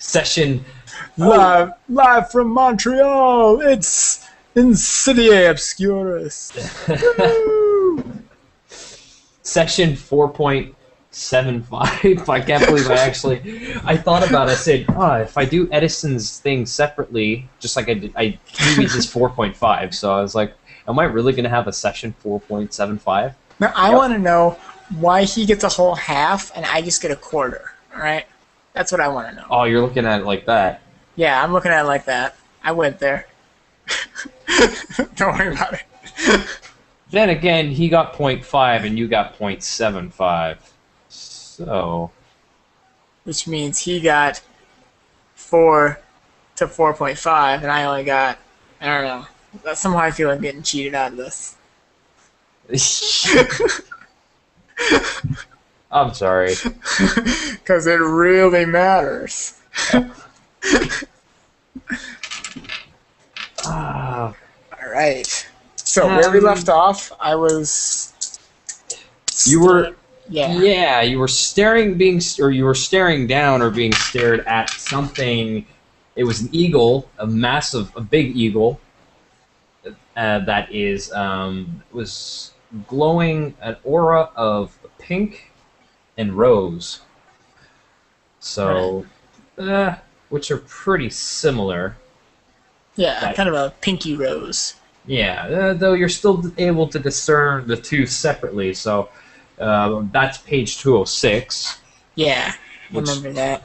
Session. Live from Montreal. It's Insidiae Obscurus. Woo! Session 4.75. I can't believe I thought about it. I said, if I do Edison's thing separately, just like I did, Kiwi's is 4.5. So I was like, am I really going to have a session 4.75? Now, I want to know why he gets a whole half and I just get a quarter, all right? That's what I want to know. Oh, you're looking at it like that. Yeah, I'm looking at it like that. I went there. Don't worry about it. Then again, he got 0.5 and you got 0.75. So... Which means he got 4 to 4.5 and I only got, I don't know. Somehow I feel like I'm getting cheated out of this. I'm sorry. Because it really matters. Alright. So, where we left off, I was... You were... Yeah. Yeah, you were staring down or being stared at something. It was an eagle, a big eagle, that was glowing an aura of pink and rose. So, which are pretty similar. Yeah, kind of a pinky rose. Yeah, though you're still able to discern the two separately, so that's page 206. Yeah, I remember that.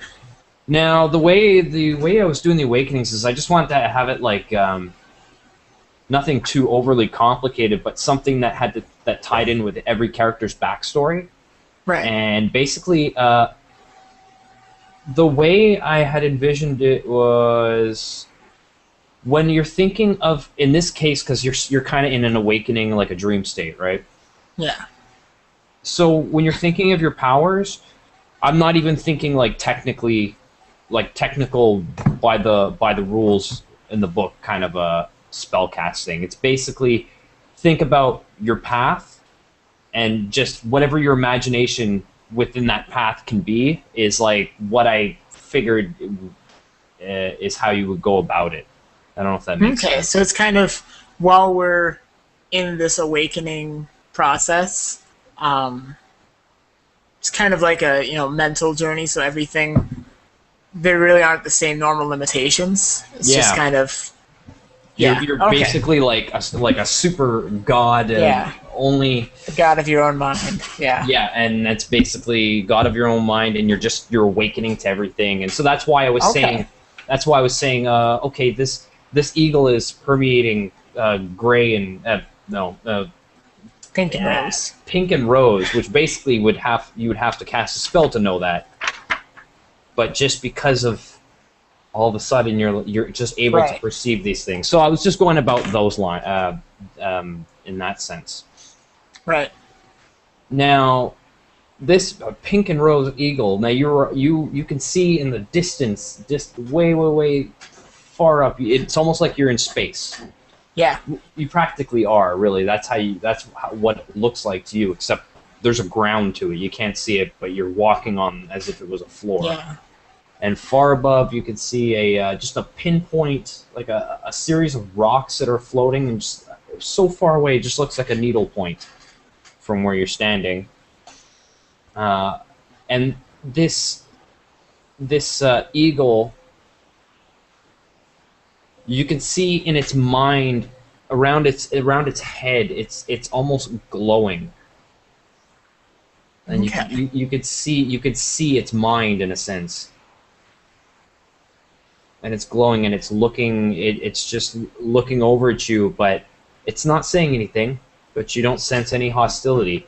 Now, the way I was doing the Awakenings is I just wanted to have it like nothing too overly complicated, but something that tied in with every character's backstory. Right. And basically, the way I had envisioned it was when you're thinking of, in this case, because you're kind of in an awakening, like a dream state, right? Yeah. So when you're thinking of your powers, I'm not even thinking like technical by the rules in the book kind of a spell casting. It's basically think about your path and just whatever your imagination within that path can be is like what I figured is how you would go about it. I don't know if that makes sense. Okay, so it's kind of while we're in this awakening process, it's kind of like a mental journey. So everything, there really aren't the same normal limitations. It's just kind of you're basically like a super god and only the god of your own mind. Yeah. Yeah, and that's basically god of your own mind, and you're awakening to everything, and so that's why I was saying. That's why I was saying. Okay, this eagle is permeating gray and pink and rose. Pink and rose, which basically you would have to cast a spell to know that. But just because of all of a sudden you're just able to perceive these things. So I was just going about those in that sense. Right. Now, this pink and rose eagle. Now you can see in the distance, just way far up. It's almost like you're in space. Yeah. You practically are, really. That's what it looks like to you, except there's a ground to it. You can't see it, but you're walking on as if it was a floor. Yeah. And far above, you can see just a pinpoint, like a series of rocks that are floating, and just so far away, it just looks like a needle point from where you're standing. And this eagle, you can see in its mind, around its head, it's almost glowing, and you could see its mind in a sense. And it's glowing, and it's just looking over at you, but it's not saying anything, but you don't sense any hostility.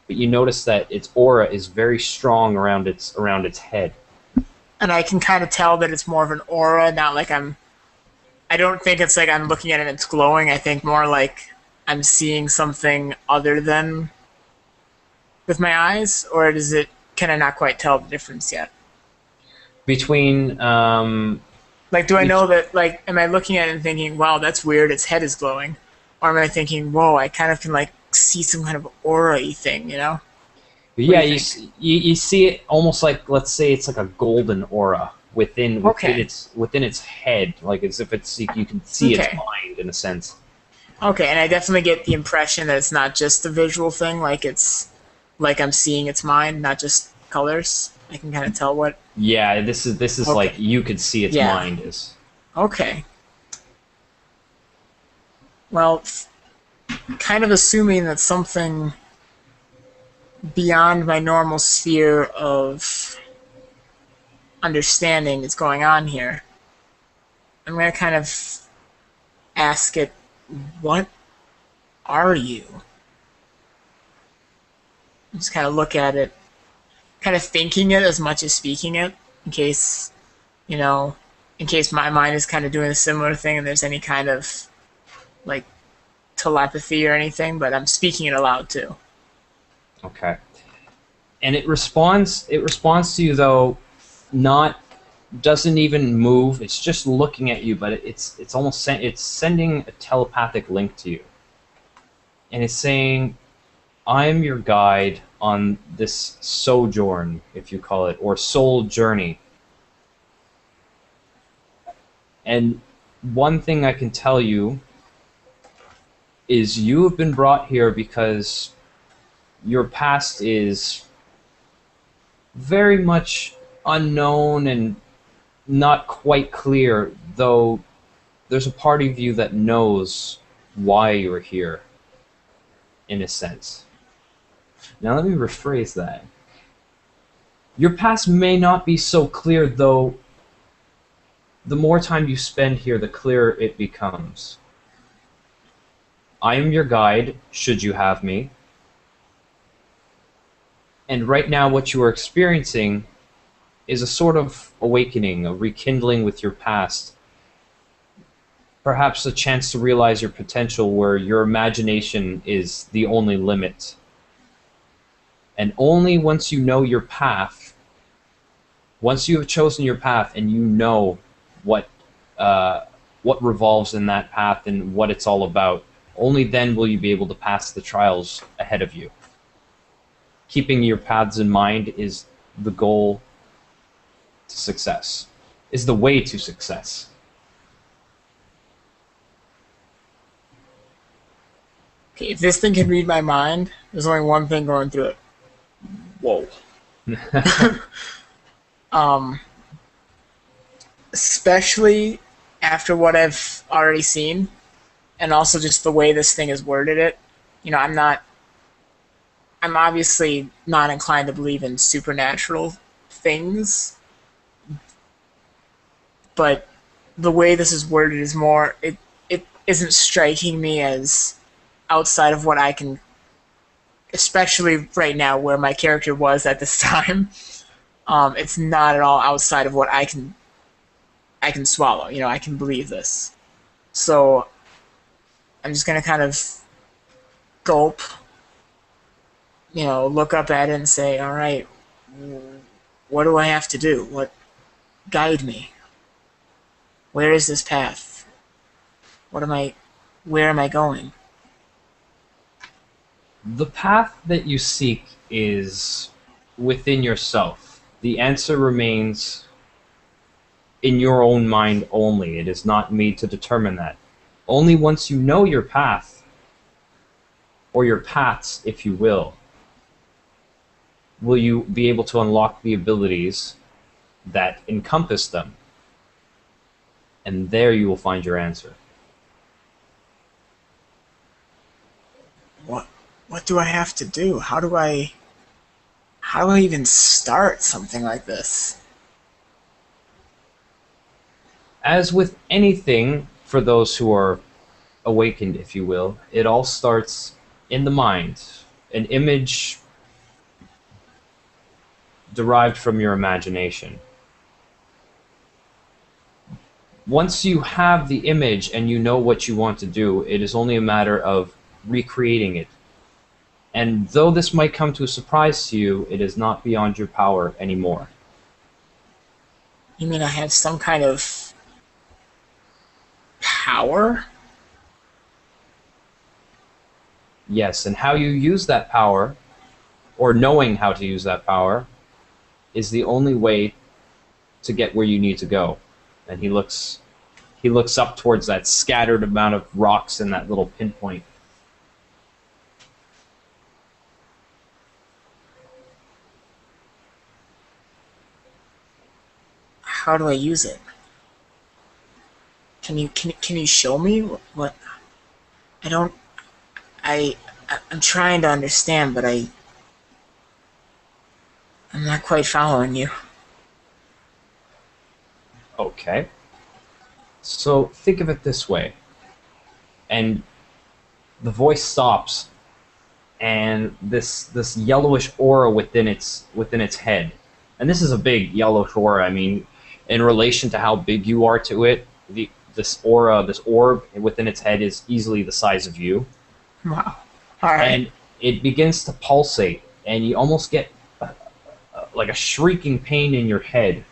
But you notice that its aura is very strong around its head. And I can kind of tell that it's more of an aura, not like I don't think it's like I'm looking at it and it's glowing. I think more like I'm seeing something other than with my eyes, or can I not quite tell the difference yet? Between do I know that, like, am I looking at it and thinking, wow, that's weird, its head is glowing, or am I thinking, whoa, I kind of can like see some kind of aura-y thing, But What do yeah, you think? you see it almost like, let's say it's like a golden aura Okay. within its head, like as if it's you can see its Okay. mind in a sense. Okay, and I definitely get the impression that it's not just a visual thing, like it's like I'm seeing its mind, not just colors. I can kind of tell what. Yeah, this is like Okay. you could see its Yeah. mind is. Okay. Well, kind of assuming that something beyond my normal sphere of understanding is going on here, I'm going to kind of ask it, what are you? Just kind of look at it, kind of thinking it as much as speaking it, in case, you know, in case my mind is kind of doing a similar thing and there's any kind of like telepathy or anything, but I'm speaking it aloud too. Okay. And it responds to you though, not doesn't even move. It's just looking at you, but it's almost it's sending a telepathic link to you. And it's saying, I am your guide on this sojourn, if you call it, or soul journey. And one thing I can tell you is you have been brought here because your past is very much unknown and not quite clear, though there's a part of you that knows why you're here, in a sense. Now let me rephrase that. Your past may not be so clear, though the more time you spend here, the clearer it becomes. I am your guide, should you have me. And right now, what you are experiencing is a sort of awakening, a rekindling with your past. Perhaps a chance to realize your potential where your imagination is the only limit. And only once you know your path, once you have chosen your path and you know what what revolves in that path and what it's all about, only then will you be able to pass the trials ahead of you. Keeping your paths in mind is the goal to success, is the way to success. Okay, if this thing can read my mind, there's only one thing going through it. Whoa. Um, especially after what I've already seen, and also just the way this thing has worded it. You know, I'm obviously not inclined to believe in supernatural things, but the way this is worded is more, it isn't striking me as outside of what I can, especially right now where my character was at this time. It's not at all outside of what I can swallow. You know, I can believe this. So I'm just gonna kind of gulp, you know, look up at it and say, all right, what do I have to do? What guide me? Where is this path? What am I? Where am I going? The path that you seek is within yourself. The answer remains in your own mind only. It is not me to determine that. Only once you know your path, or your paths, if you will you be able to unlock the abilities that encompass them. And there you will find your answer. What? What do I have to do? How do I even start something like this? As with anything, for those who are awakened, if you will, it all starts in the mind. An image derived from your imagination. Once you have the image and you know what you want to do, it is only a matter of recreating it. And though this might come to a surprise to you, it is not beyond your power anymore. You mean I have some kind of power? Yes, and how you use that power, or knowing how to use that power is the only way to get where you need to go. And he looks up towards that scattered amount of rocks in that little pinpoint. How do I use it? Can you show me what? I don't. I'm trying to understand, but I'm not quite following you. Okay. So think of it this way. And the voice stops, and this yellowish aura within its head. And this is a big yellowish aura. I mean, in relation to how big you are to it, this aura, this orb within its head is easily the size of you. Wow. All right. And it begins to pulsate, and you almost get like a shrieking pain in your head.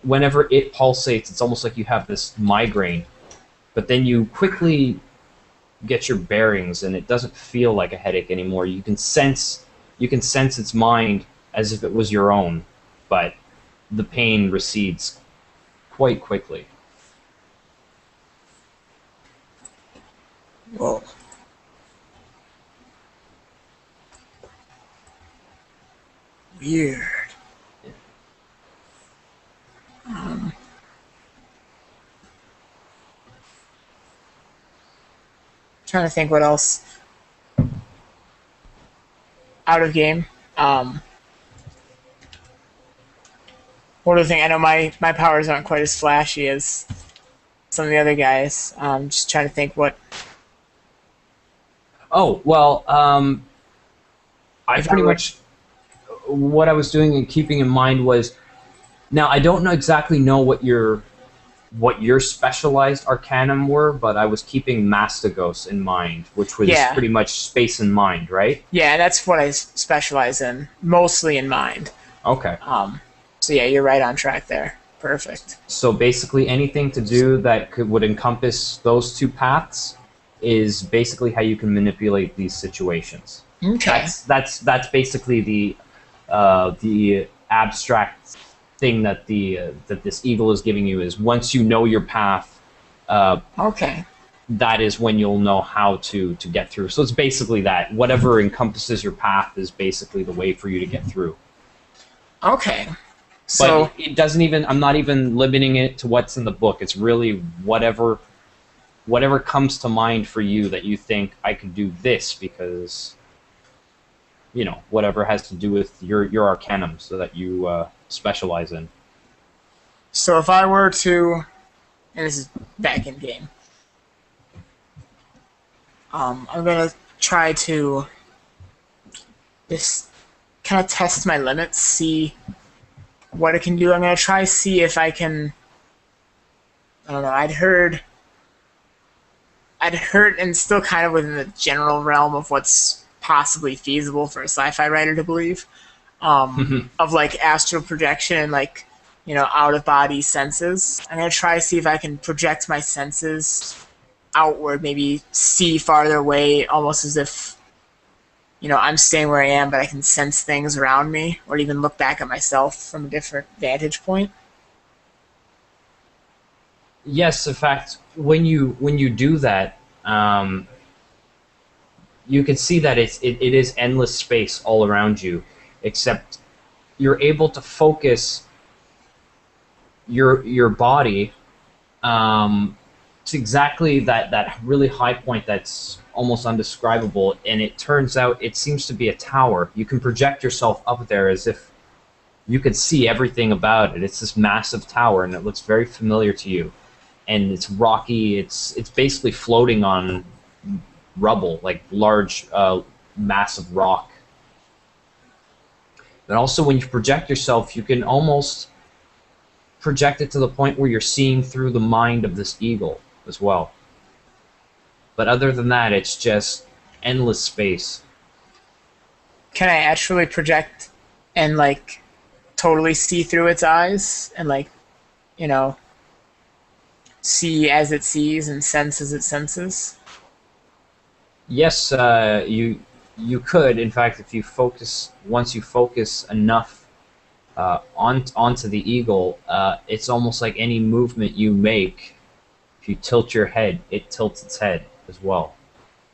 Whenever it pulsates, it's almost like you have this migraine. But then you quickly get your bearings, and it doesn't feel like a headache anymore. You can sense its mind as if it was your own, but the pain recedes quite quickly. Whoa. Weird. Trying to think what else. Out of game. What other thing? I know my powers aren't quite as flashy as some of the other guys. Just trying to think what. Oh, well, I If I pretty were- much, what I was doing and keeping in mind was, now I don't know exactly know what your specialized arcanum were, but I was keeping Mastigos in mind, which was Yeah. pretty much space and mind, right? Yeah, that's what I specialize in, mostly in mind. Okay. So yeah, you're right on track there. Perfect. So basically anything to do that would encompass those two paths is basically how you can manipulate these situations. Okay. That's basically the abstract thing that that this eagle is giving you is once you know your path, Okay. that is when you'll know how to get through. So it's basically that whatever encompasses your path is basically the way for you to get through. Okay. So But it doesn't even. I'm not even limiting it to what's in the book. It's really whatever comes to mind for you that you think I could do this because, whatever has to do with your arcanum, so that you specialize in. so if I were to, and this is back in game, I'm gonna try to just kind of test my limits, see what it can do. I'm gonna try see if I can. I don't know. I'd heard, and still kind of within the general realm of what's possibly feasible for a sci-fi writer to believe, of like astral projection and like, out of body senses. I'm gonna try to see if I can project my senses outward, maybe see farther away, almost as if, I'm staying where I am, but I can sense things around me, or even look back at myself from a different vantage point. Yes, in fact, when you do that, you can see that it is endless space all around you, except you're able to focus your body to exactly that really high point that's almost undescribable, and it turns out it seems to be a tower. You can project yourself up there as if you could see everything about it. It's this massive tower, and it looks very familiar to you. And it's rocky. It's basically floating on rubble, like large, massive rock. But also, when you project yourself, you can almost project it to the point where you're seeing through the mind of this eagle as well. But other than that, it's just endless space. Can I actually project and like totally see through its eyes and like, see as it sees and sense as it senses? Yes, You could, in fact, if you focus, once you focus enough onto the eagle, it's almost like any movement you make. If you tilt your head, it tilts its head as well.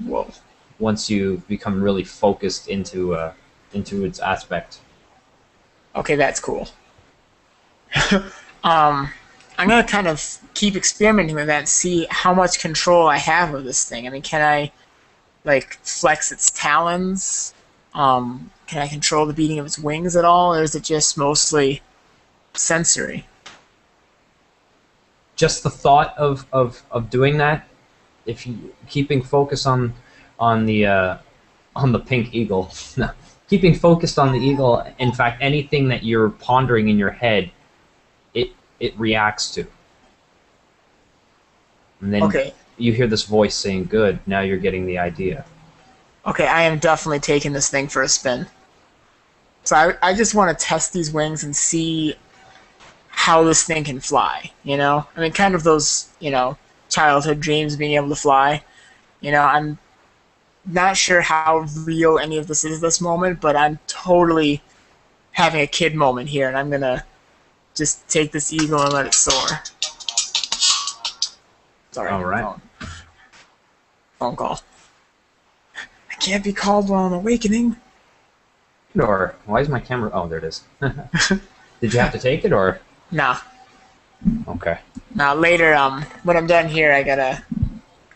Whoa. Once you become really focused into its aspect. Okay, that's cool. I'm gonna kind of keep experimenting with that and see how much control I have of this thing. I mean, can I like flex its talons? Can I control the beating of its wings at all, or is it just mostly sensory? Just the thought of doing that, if you keeping focus on the pink eagle, no, keeping focused on the eagle. In fact, anything that you're pondering in your head, it reacts to. And then Okay. you hear this voice saying, "Good, now you're getting the idea." Okay, I am definitely taking this thing for a spin. So I just want to test these wings and see how this thing can fly, you know? I mean, kind of those, childhood dreams of being able to fly. I'm not sure how real any of this is at this moment, but I'm totally having a kid moment here, and I'm going to just take this eagle and let it soar. Sorry. All right. Phone call. I can't be called while I'm awakening. Or why is my camera? Oh, there it is. Did you have to take it, or? Nah. Okay. Now later, when I'm done here, I gotta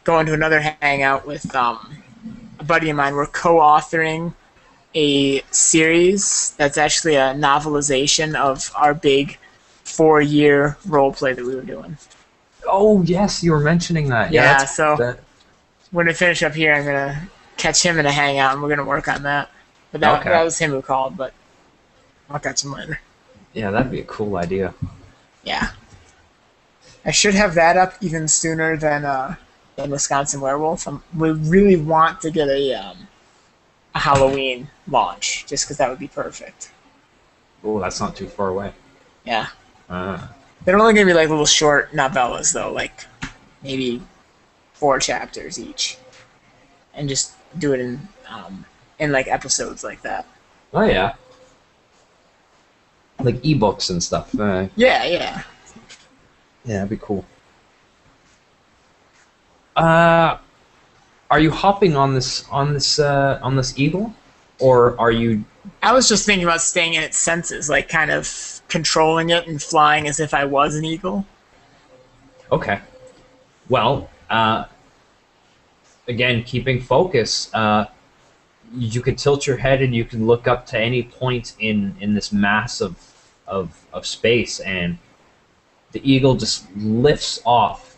go into another hangout with a buddy of mine. We're co-authoring a series that's actually a novelization of our big 4-year role play that we were doing. Oh yes, you were mentioning that. Yeah, so that. when I finish up here, I'm gonna catch him in a hangout, and we're gonna work on that. But Okay. that was him who called, but I'll catch him later. Yeah, that'd be a cool idea. Yeah. I should have that up even sooner than Wisconsin Werewolf. We really want to get a Halloween launch, just because that would be perfect. Oh, that's not too far away. Yeah. Uh, They're only going to be like little short novellas, though, like maybe 4 chapters each. And just do it in like episodes like that. oh yeah. Like ebooks and stuff. Yeah. Yeah, that'd be cool. Are you hopping on this eagle, or are you? I was just thinking about staying in its senses, like kind of controlling it and flying as if I was an eagle. Okay. Well, again, keeping focus. You could tilt your head and you can look up to any point in this mass of space, and the eagle just lifts off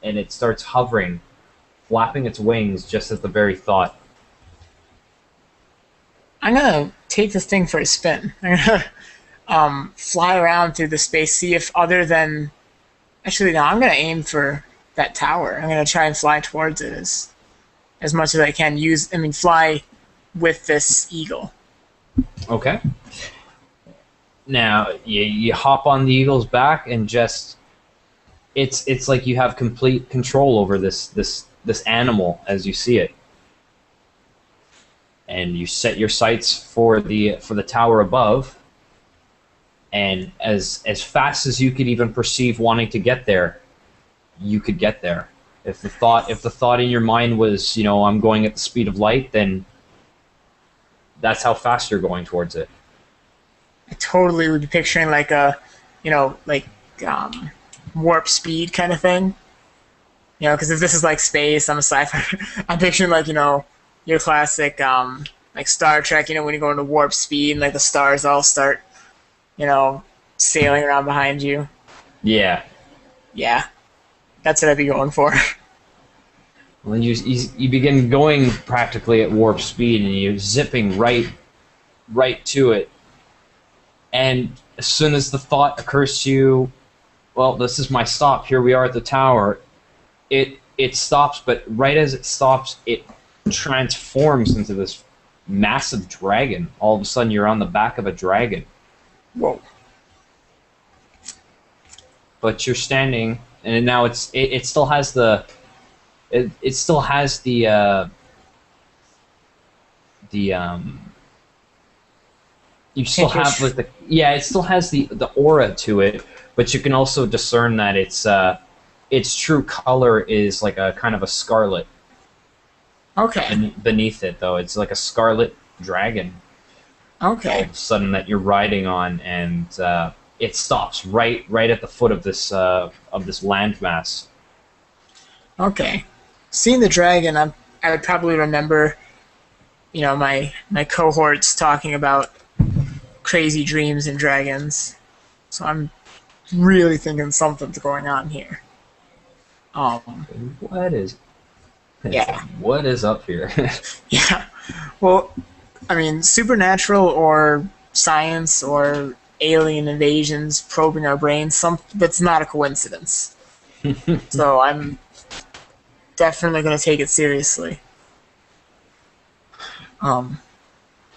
and it starts hovering, flapping its wings just at the very thought. I'm gonna take this thing for a spin. I'm gonna fly around through the space, see if other than actually no, I'm gonna aim for that tower. I'm gonna try and fly towards it as much as I can. Fly with this eagle. Okay. Now you hop on the eagle's back and just it's like you have complete control over this animal as you see it, and you set your sights for the tower above, and as fast as you could even perceive wanting to get there, you could get there. If the thought in your mind was, I'm going at the speed of light, then that's how fast you're going towards it. I totally would be picturing like a, warp speed kind of thing. Because if this is like space, I'm a sci-fi. I'm picturing like your classic like Star Trek. When you go into warp speed and like the stars all start, sailing around behind you. Yeah. Yeah, that's what I'd be going for. When you begin going practically at warp speed and you're zipping right to it, and as soon as the thought occurs to you, well, this is my stop. Here we are at the tower. It stops, but right as it stops, it transforms into this massive dragon. All of a sudden, you're on the back of a dragon. Whoa! But you're standing, and now it still has the the you still have Pinkish. like the yeah, it still has the aura to it, but you can also discern that its true color is like a kind of a scarlet Okay. beneath it, though. It's like a scarlet dragon all Okay. of a sudden that you're riding on, and it stops right at the foot of this landmass. Okay. Seeing the dragon, I would probably remember, my cohorts talking about crazy dreams and dragons. So I'm really thinking something's going on here. Um, What is it's like yeah, what is up here? yeah. Well, I mean, supernatural or science or alien invasions probing our brains. That's not a coincidence. So I'm definitely going to take it seriously. Um,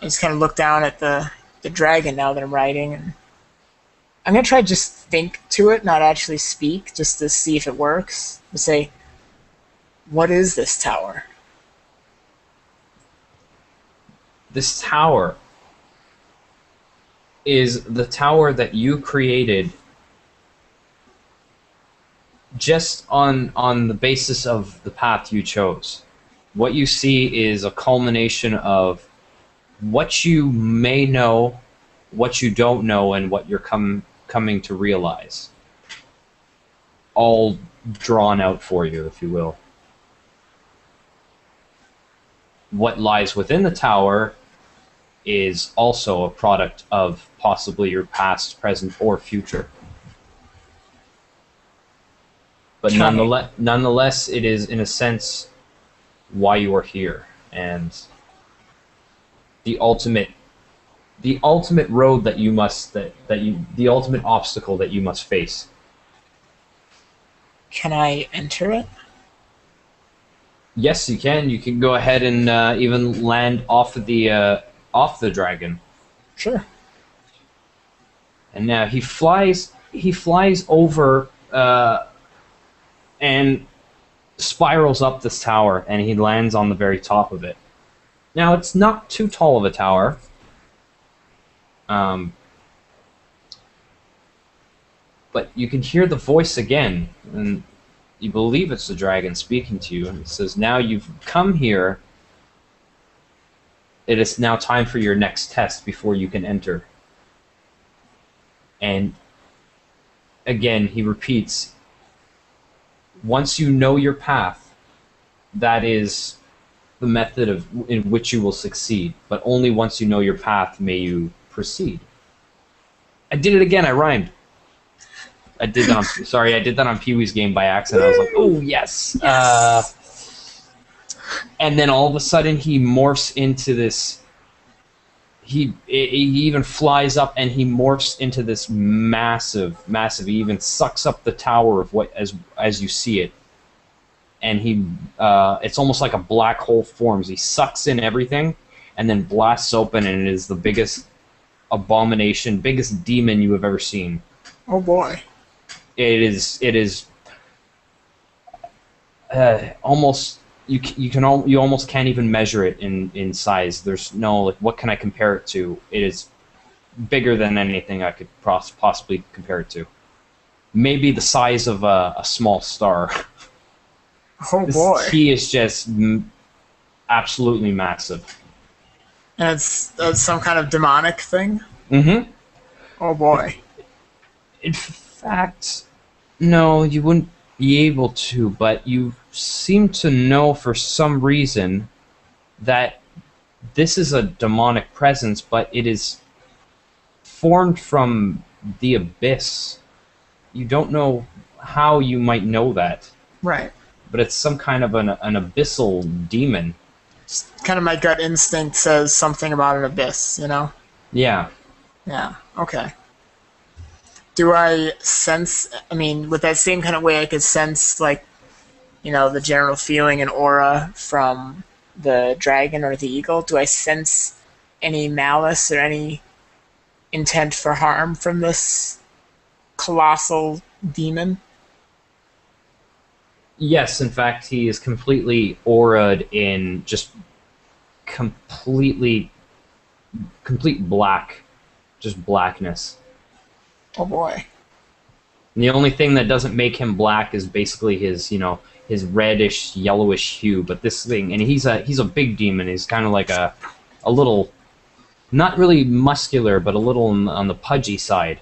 I just kind of look down at the dragon now that I'm riding, and I'm gonna try to just think to it, not actually speak, just to see if it works. To say, what is this tower? This tower is the tower that you created just on the basis of the path you chose. What you see is a culmination of what you may know, what you don't know, and what you're coming to realize. All drawn out for you, if you will. What lies within the tower is also a product of possibly your past, present, or future. But Can I? nonetheless, it is in a sense why you are here, and the ultimate road that you must that you the ultimate obstacle that you must face. Can I enter it? Yes, you can. You can go ahead and even land off the dragon. Sure. And now he flies. He flies over and spirals up this tower, and he lands on the very top of it. Now it's not too tall of a tower. But you can hear the voice again, and you believe it's the dragon speaking to you, and it says, "Now you've come here. It is now time for your next test before you can enter." And again, he repeats, once you know your path, that is the method in which you will succeed. But only once you know your path may you proceed. I did it again. I rhymed. I did that on. Sorry, I did that on Pee Wee's Game by accident. I was like, "Oh yes!" And then all of a sudden, he morphs into this. He even flies up, and he morphs into this massive. He even sucks up the tower of what as you see it, and it's almost like a black hole forms. He sucks in everything, and then blasts open, and it is the biggest abomination, biggest demon you have ever seen. Oh boy. It is almost you almost can't even measure it in size. There's no like what can I compare it to? It is bigger than anything I could possibly compare it to. Maybe the size of a small star. Oh boy. He is just absolutely massive. And that's some kind of demonic thing? Mm-hmm. Oh boy. In fact, no, you wouldn't be able to, but you seem to know for some reason that this is a demonic presence, but it is formed from the abyss. You don't know how you might know that, Right. but it's some kind of an abyssal demon. Just kind of my gut instinct says something about an abyss, you know? Yeah. Yeah. Okay. Do I sense, I mean, with that same kind of way I could sense, like, the general feeling and aura from the dragon or the eagle? Do I sense any malice or any intent for harm from this colossal demon? Yes, in fact, he is completely auraed in just complete black, just blackness. Oh boy. And the only thing that doesn't make him black is basically his, his reddish, yellowish hue. But this thing, and he's a big demon. He's kind of like a little, not really muscular, but a little on the pudgy side.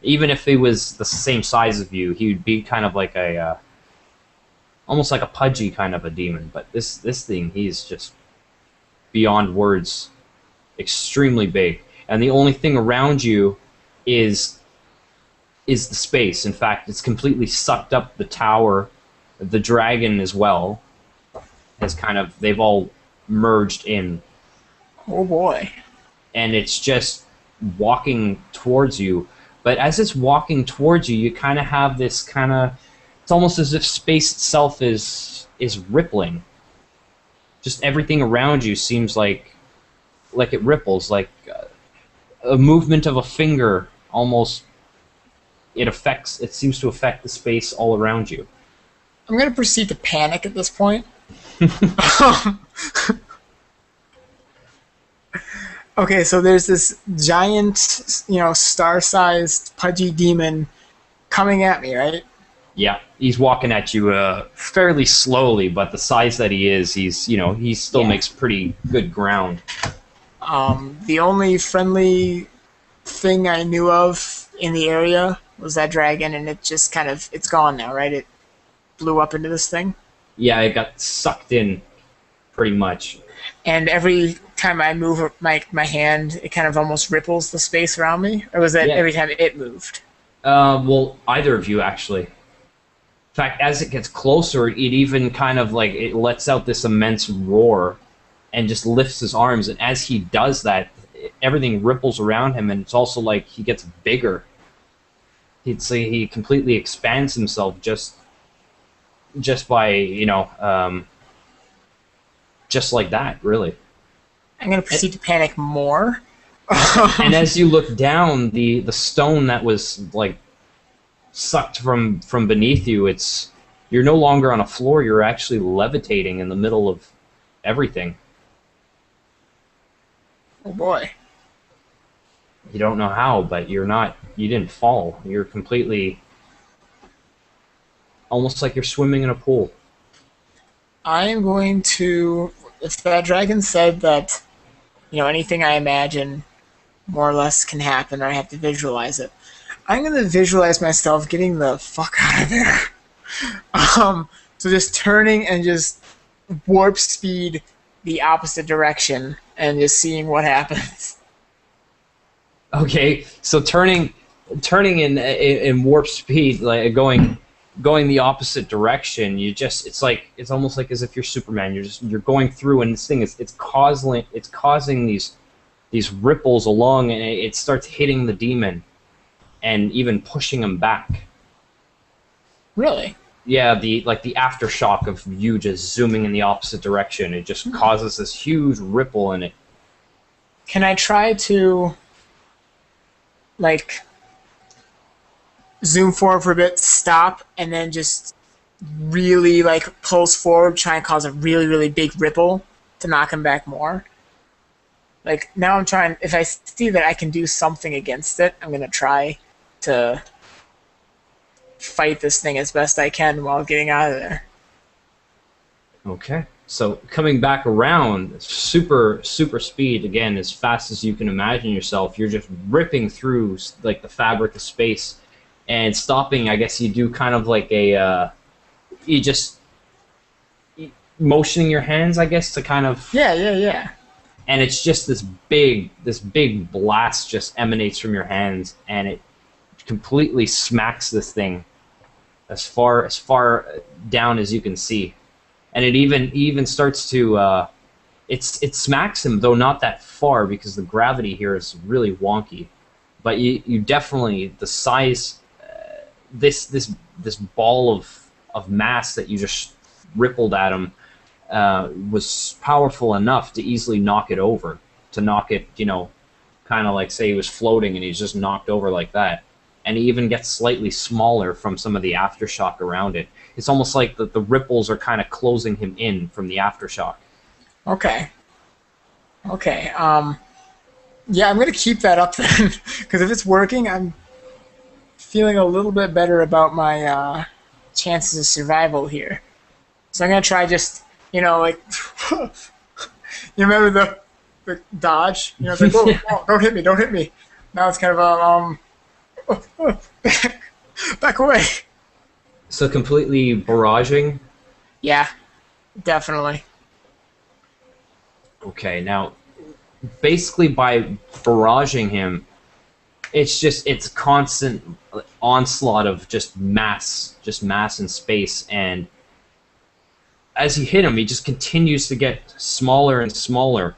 Even if he was the same size as you, he would be kind of like almost like a pudgy kind of a demon. But this thing, he's just beyond words, extremely big. And the only thing around you is the space. In fact, it's completely sucked up the tower. The dragon as well has they've all merged in. Oh boy. And it's just walking towards you. But as it's walking towards you, you kind of have this it's almost as if space itself is rippling. Just everything around you seems like it ripples, like a movement of a finger almost. It seems to affect the space all around you. I'm going to proceed to panic at this point. Okay, so there's this giant, star-sized, pudgy demon coming at me, right? Yeah, he's walking at you fairly slowly, but the size that he is, he still makes pretty good ground. The only friendly thing I knew of in the area was that dragon, and it just it's gone now, right? It blew up into this thing? Yeah, it got sucked in, pretty much. And every time I move my hand, it kind of almost ripples the space around me? Or was that every time it moved? Well, either of you, actually. In fact, as it gets closer, it even it lets out this immense roar and just lifts his arms. And as he does that, everything ripples around him, and it's also like he gets bigger. He completely expands himself just by, just like that, really. I'm going to proceed to panic more. And as you look down, the stone that was sucked from beneath you, you're no longer on a floor. You're actually levitating in the middle of everything. Oh boy. You don't know how, but you didn't fall. You're completely, almost like you're swimming in a pool. I am going to, if that dragon said that, anything I imagine more or less can happen, or I have to visualize it, I'm going to visualize myself getting the fuck out of there. So just turning and just warp speed the opposite direction and just seeing what happens. Okay, so turning in warp speed, like going the opposite direction, it's almost like as if you're Superman. You're going through, and this thing it's causing these ripples along, and it starts hitting the demon and even pushing him back. Really? Yeah, the aftershock of you just zooming in the opposite direction, it just causes this huge ripple in it. Can I try to zoom forward for a bit, stop, and then just really pulse forward, try and cause a really, really big ripple to knock him back more? Now I'm trying, if I see that I can do something against it, I'm going to try to fight this thing as best I can while getting out of there. Okay. So coming back around, super speed, again, as fast as you can imagine yourself, you're just ripping through the fabric of space, and stopping, I guess you do kind of like you just motioning your hands, I guess, to kind of... Yeah. And it's just this big blast just emanates from your hands, and it completely smacks this thing as far down as you can see. And it even starts to it smacks him, though not that far, because the gravity here is really wonky. But you definitely, the size, this ball of mass that you just rippled at him was powerful enough to easily knock it over, to knock it, kind of like, say he was floating and he's just knocked over like that. And he even gets slightly smaller from some of the aftershock around it. It's almost like the ripples are kind of closing him in from the aftershock. Okay. Okay. Yeah, I'm gonna keep that up then, because if it's working, I'm feeling a little bit better about my chances of survival here. So I'm gonna try just, like, you remember the dodge? It's like, whoa, whoa, don't hit me, don't hit me. Now it's kind of back, back away. So completely barraging. Yeah, definitely. Okay, now basically by barraging him, it's constant onslaught of just mass and space, and as you hit him, he just continues to get smaller and smaller.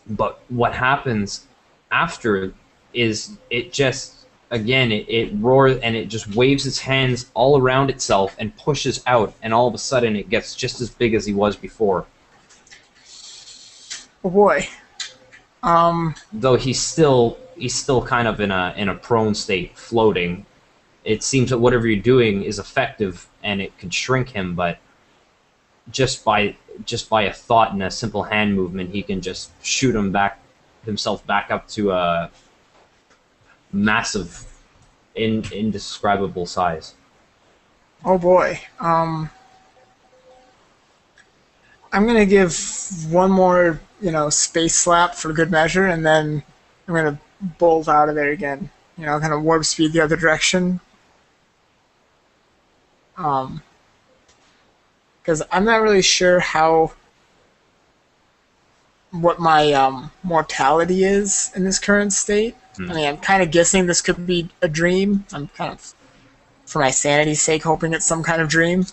But what happens after is it just again it roars and it just waves its hands all around itself and pushes out, and all of a sudden it gets just as big as he was before. Oh boy. Though he's still kind of in a prone state, floating. It seems that whatever you're doing is effective and it could shrink him, but just by a thought and a simple hand movement, he can just shoot himself back up to a massive, indescribable size. Oh boy. I'm gonna give one more, space slap for good measure, and then I'm gonna bolt out of there again. Kind of warp speed the other direction. Um, because I'm not really sure what my mortality is in this current state. I mean, I'm kind of guessing this could be a dream. I'm kind of, for my sanity's sake, hoping it's some kind of dream.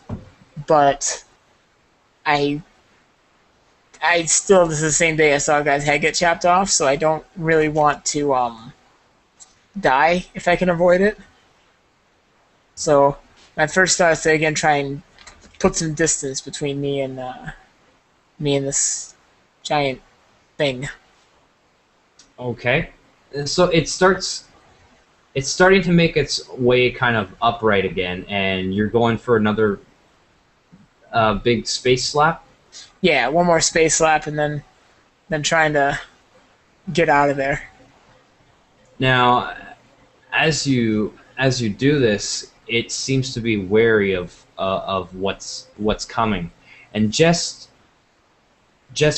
But I still, this is the same day I saw a guy's head get chopped off, so I don't really want to die if I can avoid it. So my first thought is to again try and put some distance between me and this giant thing. Okay, so it's starting to make its way kind of upright again, and you're going for another big space slap. Yeah, one more space slap and then trying to get out of there. Now, as you do this, it seems to be wary of what's coming, and just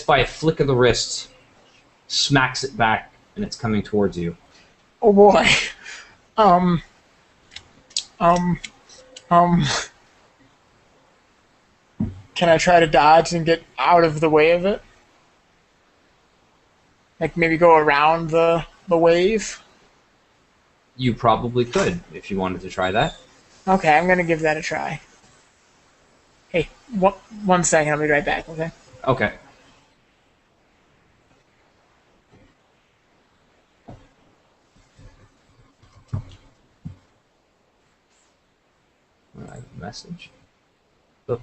by a flick of the wrist, smacks it back, and it's coming towards you. Oh boy. Um. Um. Um. Can I try to dodge and get out of the way of it? Like maybe go around the wave? You probably could if you wanted to try that. Okay, I'm gonna give that a try. Hey, one second, I'll be right back, okay? Okay. I have a message.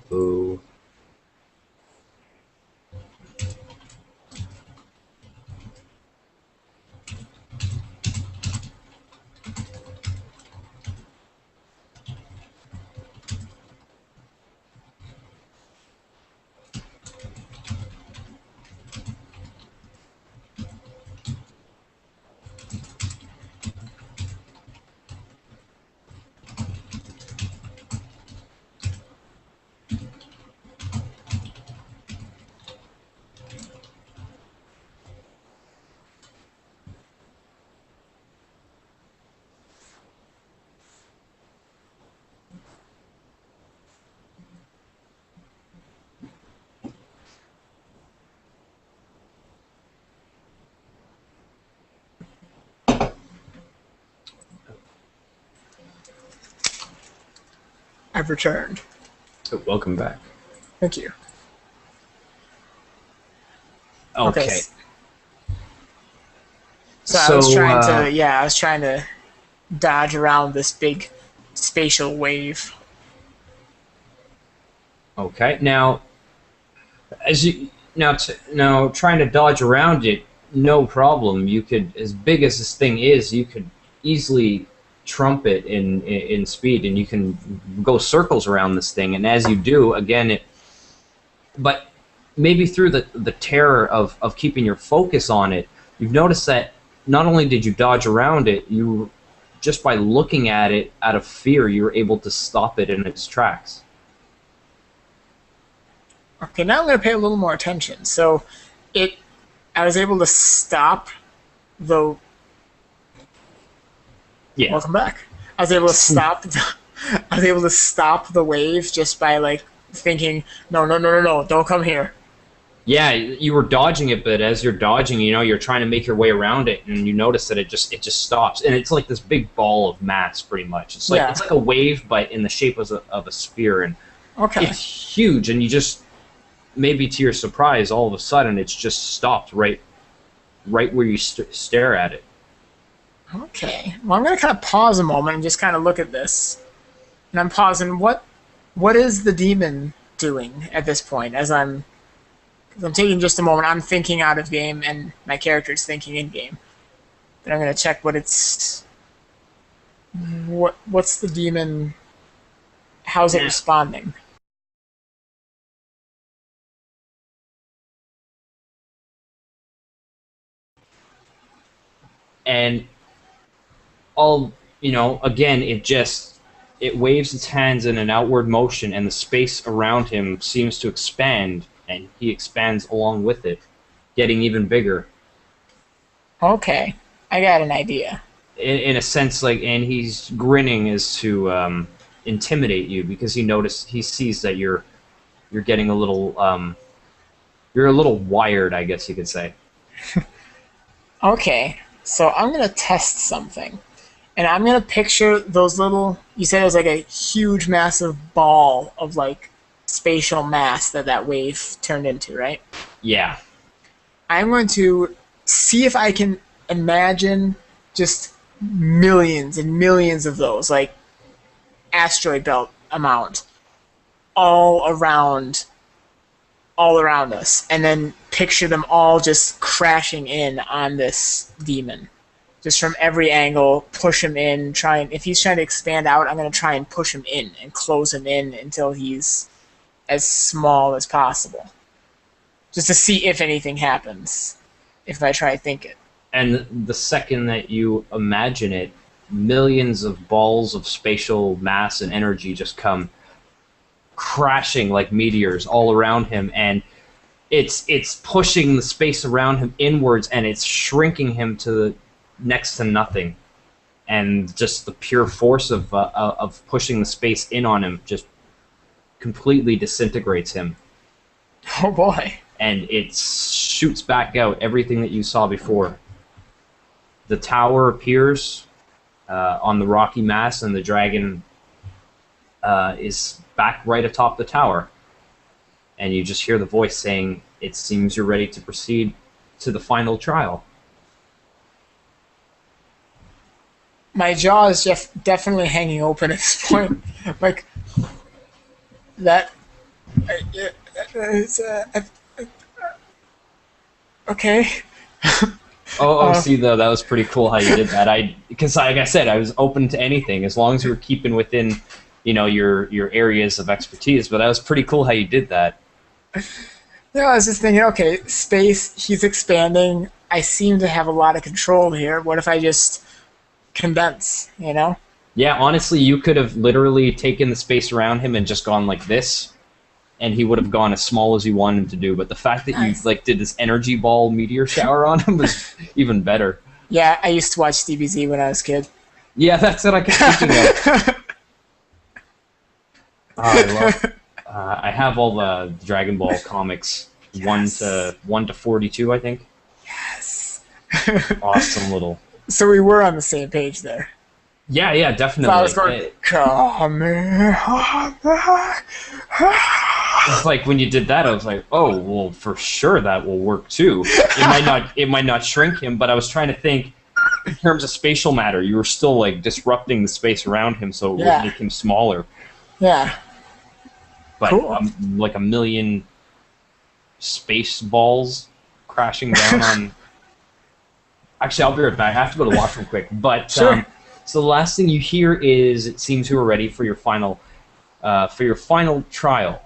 Boo. I've returned. Oh, welcome back. Thank you. Okay. So I was trying to dodge around this big spatial wave. Okay. Now, as you now trying to dodge around it, no problem. You could, as big as this thing is, you could easily trump it in speed, and you can go circles around this thing. And as you do, again, but maybe through the terror of keeping your focus on it, you've noticed that not only did you dodge around it, you just by looking at it out of fear, you were able to stop it in its tracks. Okay, now I'm going to pay a little more attention. So, it, I was able to stop the. Yeah. Welcome back. I was able to stop. I was able to stop the wave just by like thinking, no, no, no, no, no, don't come here. Yeah, you were dodging it, but as you're dodging, you're trying to make your way around it, and you notice that it just stops, and it's like this big ball of mass, pretty much. It's like a wave, but in the shape of a sphere, and Okay. it's huge, and you just maybe to your surprise, all of a sudden, it's just stopped right where you stare at it. Okay. Well, I'm going to kind of pause a moment and just kind of look at this. And I'm pausing. What is the demon doing at this point? As I'm taking just a moment. I'm thinking out of game, and my character is thinking in game. Then I'm going to check what's the demon? How's it responding? And again, it waves its hands in an outward motion, and the space around him seems to expand, and he expands along with it, getting even bigger. Okay, I got an idea. In a sense, and he's grinning as to intimidate you because he sees that you're getting a little you're a little wired, I guess you could say. Okay, so I'm gonna test something, and I'm gonna picture those little. You said it was like a huge, massive ball of like spatial mass that wave turned into, right? Yeah. I'm going to see if I can imagine just millions and millions of those, like asteroid belt amount, all around us, and then picture them all just crashing in on this demon. Just from every angle, push him in, if he's trying to expand out, I'm going to try and push him in and close him in until he's as small as possible. Just to see if anything happens, if I try to think it. And the second that you imagine it, millions of balls of spatial mass and energy just come crashing like meteors all around him, and it's pushing the space around him inwards, and it's shrinking him to next to nothing. And just the pure force of pushing the space in on him just completely disintegrates him. Oh boy. And it shoots back out everything that you saw before. The tower appears on the rocky mass, and the dragon is back right atop the tower. And you just hear the voice saying, "It seems you're ready to proceed to the final trial." My jaw is definitely hanging open at this point. Like, that... okay. See, though, that was pretty cool how you did that. Because, like I said, I was open to anything as long as you were keeping within, your areas of expertise. But that was pretty cool how you did that. Yeah, I was just thinking, okay, space, he's expanding. I seem to have a lot of control here. What if I just condense, Yeah, honestly, you could have literally taken the space around him and just gone like this, and he would have gone as small as you wanted him to do. But the fact that you did this energy ball meteor shower on him was even better. Yeah, I used to watch DBZ when I was a kid. Yeah, that's what I kept thinking of. I have all the Dragon Ball comics, Yes. 1 to 42, I think. Yes. Awesome little. So we were on the same page there. Yeah, definitely. So I was going, It's like when you did that, I was like, oh, well, for sure that will work too. It might not shrink him, but I was trying to think in terms of spatial matter. You were still like disrupting the space around him, so it would make him smaller. Yeah. But Cool. like a million space balls crashing down on. Actually, I'll be right back. I have to go to the washroom quick. But Sure. So the last thing you hear is, "It seems you are ready for your final trial,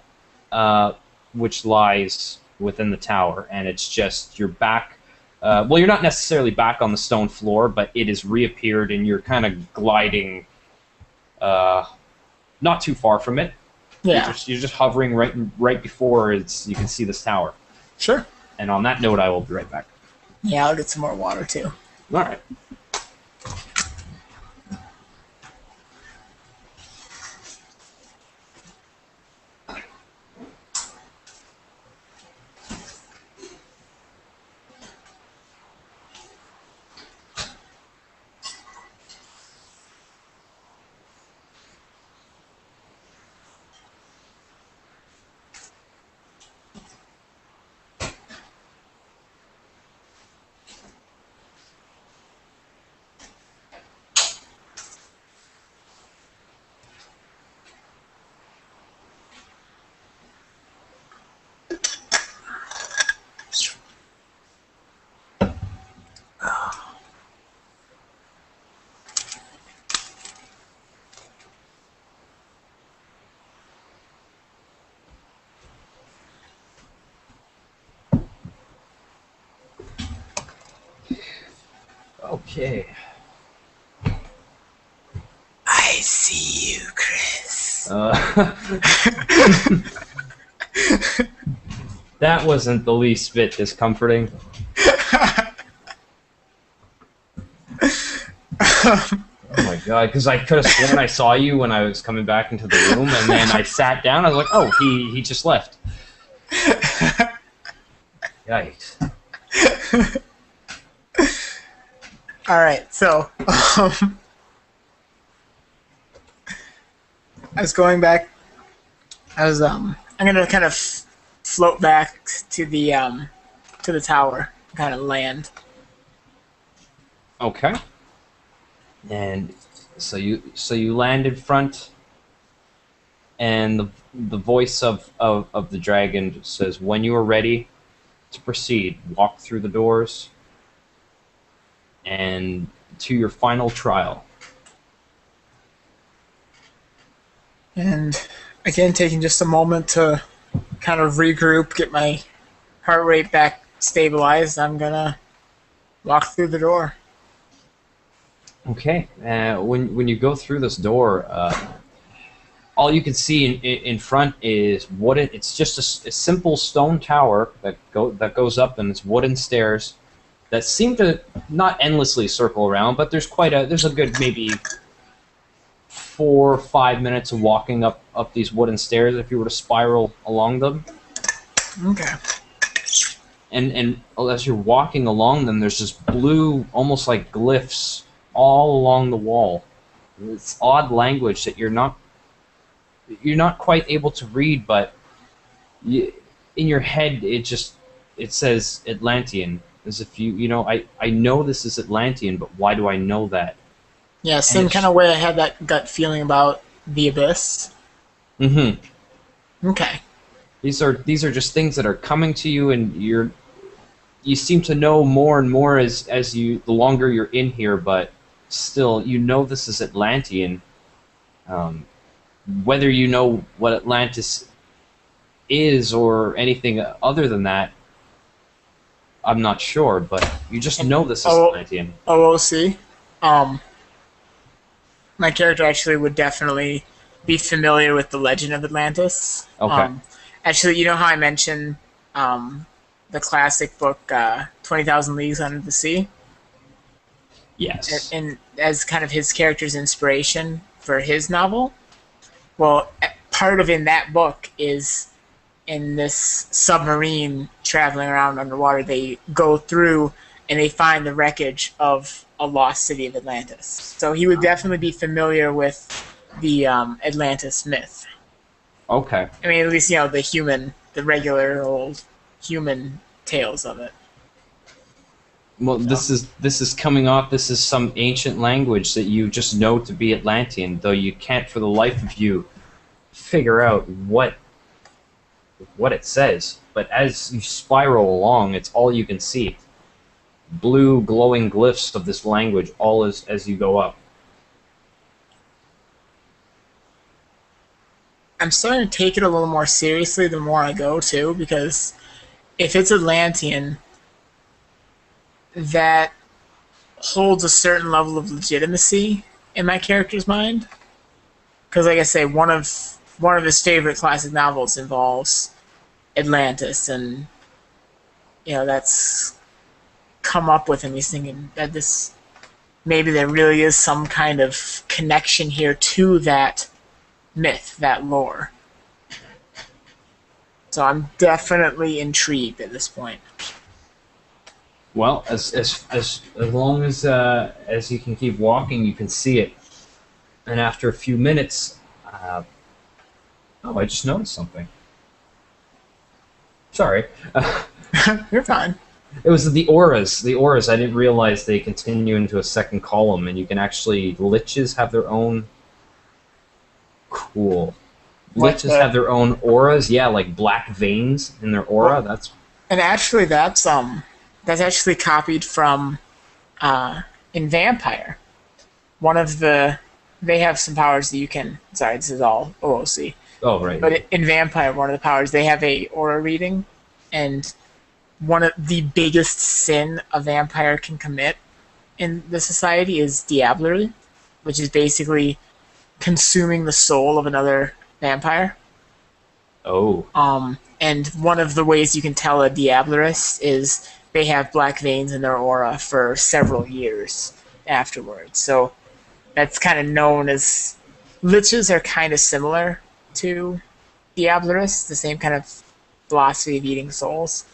which lies within the tower, and it's just you're back. Well, you're not necessarily back on the stone floor, but it has reappeared, and you're kind of gliding, not too far from it. Yeah. You're just hovering right before you can see this tower. Sure. And on that note, I will be right back. Yeah, I'll get some more water too. All right. Okay. I see you, Chris. That wasn't the least bit discomforting. Oh my god, because I could have sworn I saw you when I was coming back into the room, and then I sat down, I was like, oh, he just left. Yikes. Alright, so I was going back. I'm gonna kind of float back to the tower, kind of land. Okay. And so you land in front, and the voice of the dragon says, when you are ready to proceed, walk through the doors and to your final trial. And again, taking just a moment to kind of regroup, get my heart rate back stabilized, I'm gonna walk through the door. Okay. When you go through this door, all you can see in front is it's just a simple stone tower that goes up, and it's wooden stairs that seem to not endlessly circle around, but there's a good maybe 4 or 5 minutes of walking up these wooden stairs if you were to spiral along them. Okay. And as you're walking along them, there's this blue, almost like glyphs all along the wall. It's odd language that you're not quite able to read, but in your head it says Atlantean, as if I know this is Atlantean, but why do I know that? Yeah, same kind of way I had that gut feeling about the Abyss. Mm-hmm. Okay. These are just things that are coming to you, and you seem to know more and more as the longer you're in here, but still, this is Atlantean. Whether you know what Atlantis is or anything other than that, I'm not sure, but you just know this is Atlantean. OOC. My character actually would definitely be familiar with the legend of Atlantis. Okay. Actually, you know how I mentioned the classic book 20,000 Leagues Under the Sea? Yes. And as kind of his character's inspiration for his novel? Well, part of in that book is in this submarine traveling around underwater, they go through and they find the wreckage of a lost city of Atlantis. So he would definitely be familiar with the Atlantis myth. Okay. I mean, at least, the regular old human tales of it. Well, this is coming off. This is some ancient language that you just know to be Atlantean, though you can't, for the life of you, figure out what it says. But as you spiral along, it's all you can see. Blue glowing glyphs of this language, all as you go up. I'm starting to take it a little more seriously the more I go, too, because if it's Atlantean, that holds a certain level of legitimacy in my character's mind. Because, like I say, one of his favorite classic novels involves Atlantis, and that's come up with him. He's thinking that this maybe there really is some kind of connection here to that myth, that lore. So I'm definitely intrigued at this point. Well, as long as you can keep walking, you can see it. And after a few minutes, I just noticed something. Sorry. You're fine. It was the auras. The auras, I didn't realize they continue into a second column, and you can actually... Liches have their own... Cool. Liches have their own auras. Yeah, like black veins in their aura. That's... And actually, that's actually copied from in Vampire. They have some powers that you can... Sorry, this is all OOC. Oh, right. But in Vampire, one of the powers, they have a aura reading, and one of the biggest sin a vampire can commit in the society is diablerie, which is basically consuming the soul of another vampire. Oh. And one of the ways you can tell a diablerist is they have black veins in their aura for several years afterwards. So that's kind of known as... Liches are kind of similar to diablerists, the same kind of philosophy of eating souls.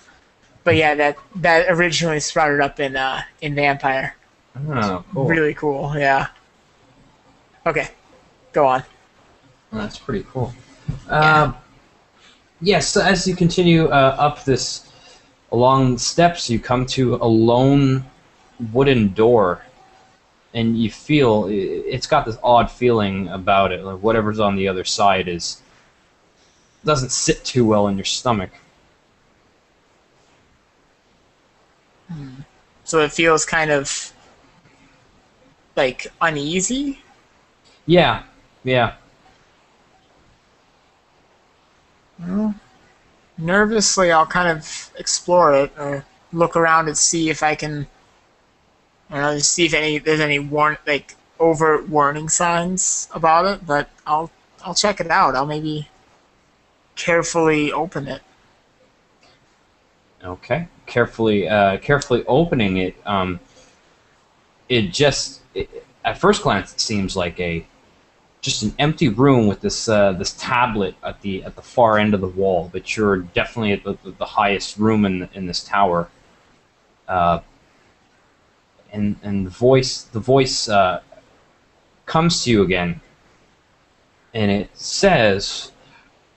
But yeah, that originally sprouted up in Vampire. Oh, cool. Really cool, yeah. Okay, go on. Well, that's pretty cool. Yeah. Yes, so as you continue up this along steps, you come to a lone wooden door, and you feel it's got this odd feeling about it. Like whatever's on the other side doesn't sit too well in your stomach. So it feels kind of like uneasy. Yeah. Well, nervously, I'll kind of explore it or look around and see if I can, see if there's any overt warning signs about it. But I'll check it out. I'll maybe carefully open it. Okay. Carefully opening it. At first glance, it seems like just an empty room with this tablet at the far end of the wall. But you're definitely at the highest room in this tower. And the voice comes to you again, and it says,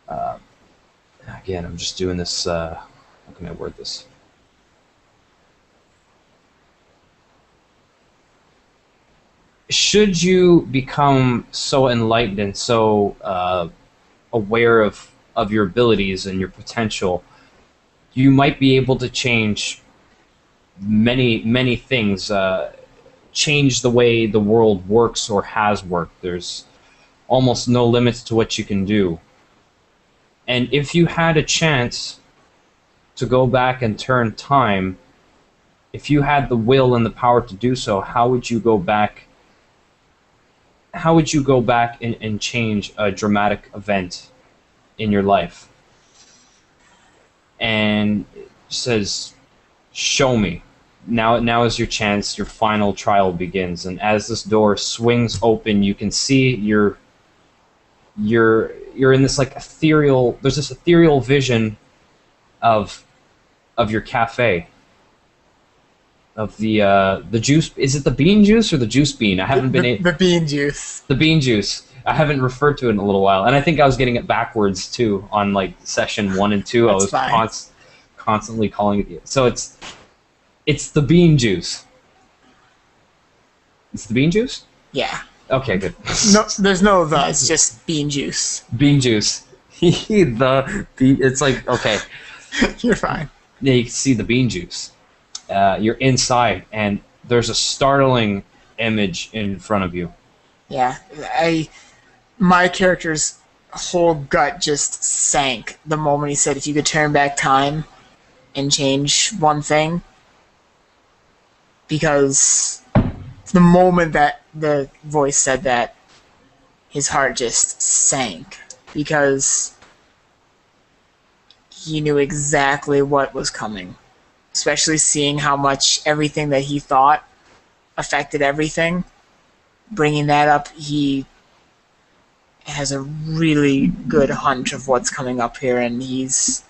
again, I'm just doing this. How can I word this? Should you become so enlightened and so aware of your abilities and your potential, you might be able to change many things, change the way the world works or has worked. There's almost no limits to what you can do. And if you had a chance to go back and turn time, if you had the will and the power to do so, how would you go back? How would you go back and change a dramatic event in your life? And it says, show me. Now is your chance. Your final trial begins. And as this door swings open, you can see you're in this like ethereal. There's this ethereal vision of your cafe. Of the juice. Is it the bean juice or the juice bean? I haven't been the bean juice. The bean juice. I haven't referred to it in a little while, and I think I was getting it backwards too on like session 1 and 2. That's I was constantly calling it. So it's the bean juice. It's the bean juice? Yeah. Okay, good. No, there's no the. It's just bean juice. Bean juice. It's like, okay. You're fine. Yeah, you can see the bean juice. You're inside, and there's a startling image in front of you. Yeah, my character's whole gut just sank the moment he said if you could turn back time, and change one thing, because the moment that the voice said that, his heart just sank, because he knew exactly what was coming, especially seeing how much everything that he thought affected everything. Bringing that up, he has a really good hunch of what's coming up here, and he's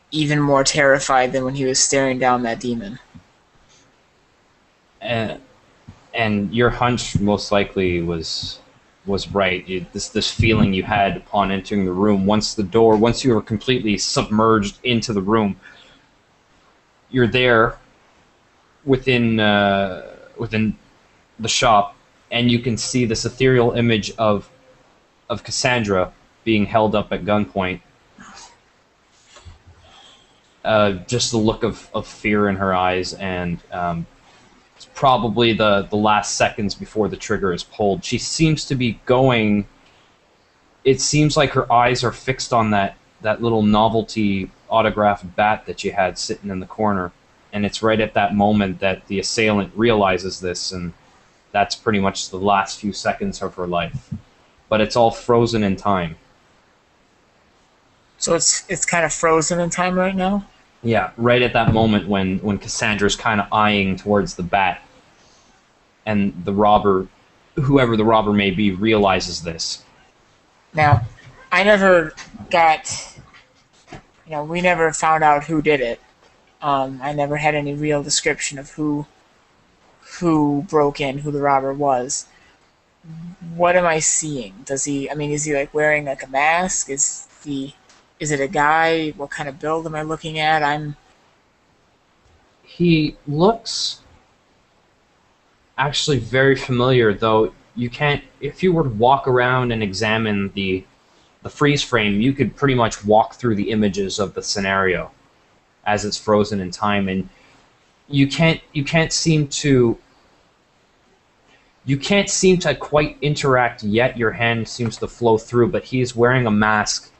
even more terrified than when he was staring down that demon. And your hunch most likely was right. This feeling you had upon entering the room, once you were completely submerged into the room, you're there within the shop, and you can see this ethereal image of Cassandra being held up at gunpoint. Just the look of fear in her eyes, and it's probably the last seconds before the trigger is pulled. She seems to be going. It seems like her eyes are fixed on that little novelty autographed bat that you had sitting in the corner. And it's right at that moment that the assailant realizes this, and that's pretty much the last few seconds of her life. But it's all frozen in time. So it's kind of frozen in time right now? Yeah, right at that moment when Cassandra's kind of eyeing towards the bat, and the robber, whoever the robber may be, realizes this. Now, I never got... we never found out who did it. I never had any real description of who broke in, who the robber was. What am I seeing? Is he like wearing like a mask? Is it a guy? What kind of build am I looking at? He looks actually very familiar, though you can't. If you were to walk around and examine the freeze frame, you could pretty much walk through the images of the scenario as it's frozen in time, and you can't seem to quite interact yet. Your hand seems to flow through, but he's wearing a mask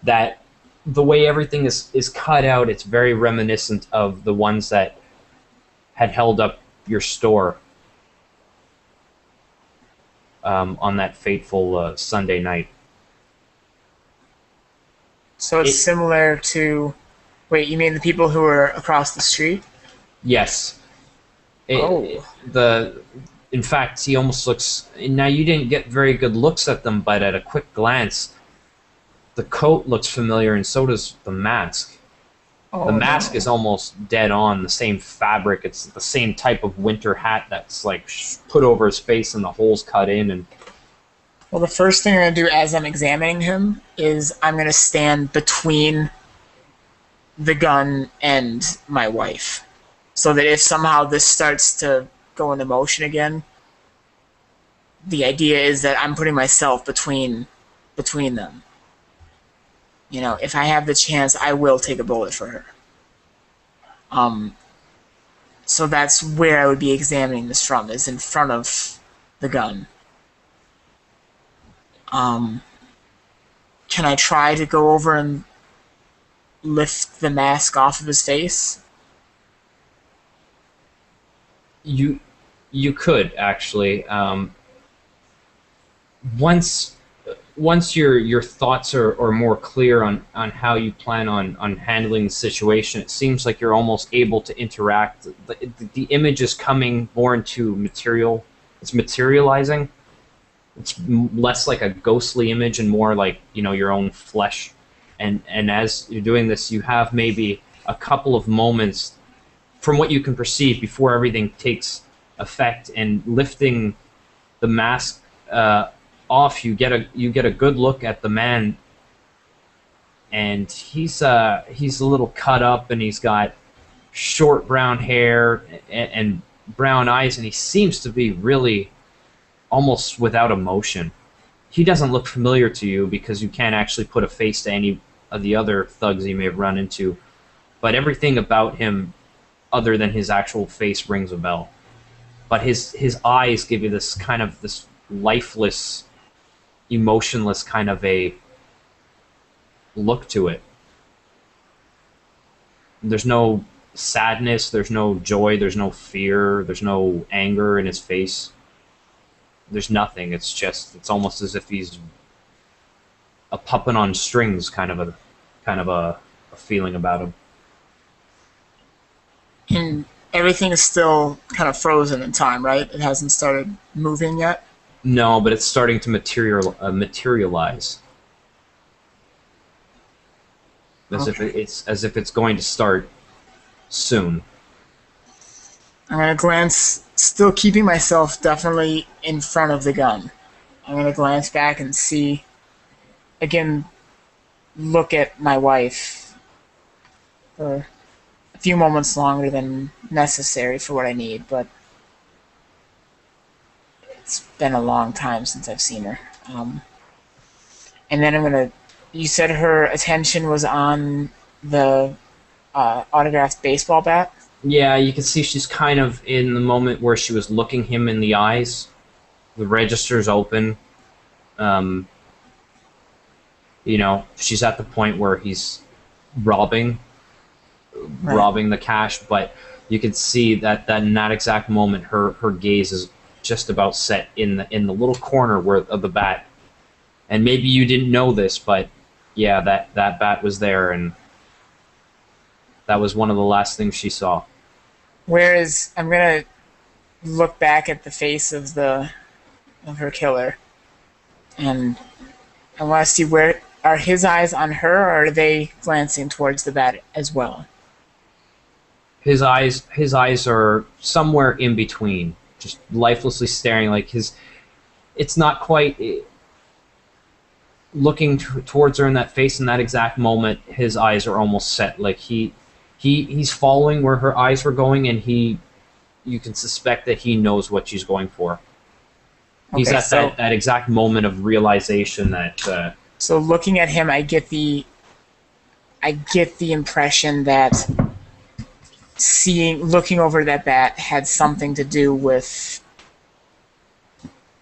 that, the way everything is cut out, it's very reminiscent of the ones that had held up your store on that fateful Sunday night. So it's similar to... Wait, you mean the people who were across the street? Yes. In fact, he almost looks... Now, you didn't get very good looks at them, but at a quick glance, the coat looks familiar, and so does the mask. The mask is almost dead on, the same fabric. It's the same type of winter hat that's like put over his face and the holes cut in. And well, the first thing I'm going to do as I'm examining him is I'm going to stand between the gun and my wife, so that if somehow this starts to go into motion again, the idea is that I'm putting myself between them. If I have the chance, I will take a bullet for her. So that's where I would be examining this from, is in front of the gun. Can I try to go over and lift the mask off of his face? You could, actually. Once your thoughts are more clear on how you plan on handling the situation, it seems like you're almost able to interact. The image is coming more into material. It's materializing. It's less like a ghostly image and more like, your own flesh. And as you're doing this, you have maybe a couple of moments, from what you can perceive, before everything takes effect, and lifting the mask off, you get a good look at the man, and he's a little cut up, and he's got short brown hair and brown eyes, and he seems to be really almost without emotion. He doesn't look familiar to you because you can't actually put a face to any of the other thugs you may have run into, but everything about him, other than his actual face, rings a bell. But his eyes give you this kind of this lifeless, emotionless kind of a look to it. There's no sadness, there's no joy, there's no fear, there's no anger in his face. There's nothing. It's almost as if he's a puppet on strings, kind of a feeling about him. And everything is still kind of frozen in time, right? It hasn't started moving yet. No, but it's starting to materialize, Okay. as if it's going to start soon. I'm gonna glance, still keeping myself definitely in front of the gun. I'm gonna glance back and see again. Look at my wife for a few moments longer than necessary for what I need, but it's been a long time since I've seen her. And then I'm gonna. You said her attention was on the autographed baseball bat. Yeah, you can see she's kind of in the moment where she was looking him in the eyes. The register's open. Um, she's at the point where he's robbing Right. robbing the cash, but you can see that in that exact moment, her gaze is just about set in the little corner of the bat. And maybe you didn't know this, but yeah, that bat was there, and that was one of the last things she saw. Whereas I'm gonna look back at the face of her killer, and I want to see where are his eyes on her, or are they glancing towards the bat as well? His eyes are somewhere in between, just lifelessly staring. Like his, it's not quite looking towards her in that face in that exact moment. His eyes are almost set. Like he's following where her eyes were going, and you can suspect that he knows what she's going for. He's Okay, at that exact moment of realization that so looking at him, I get the impression that looking over that bat had something to do with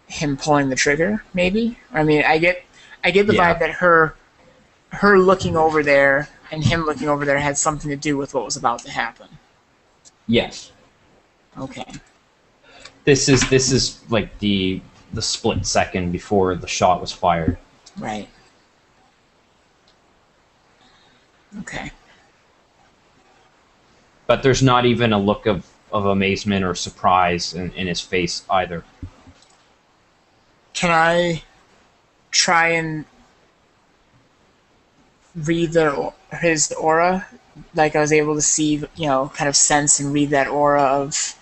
him pulling the trigger. Maybe. I mean, I get the yeah, vibe that her looking over there and him looking over there had something to do with what was about to happen. yes. Okay. This is like the split second before the shot was fired. Right. Okay. But there's not even a look of amazement or surprise in his face either. Can I try and read his aura? Like I was able to see, kind of sense and read that aura of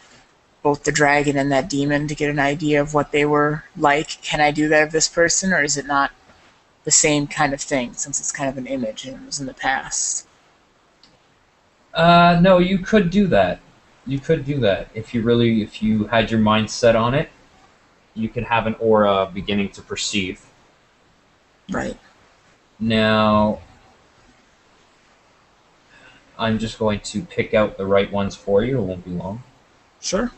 both the dragon and that demon to get an idea of what they were like. Can I do that of this person, or is it not the same kind of thing since it's kind of an image and it was in the past? No, you could do that. You could do that if you had your mind set on it. You could have an aura beginning to perceive. Right. Now, I'm just going to pick out the right ones for you. It won't be long. Sure.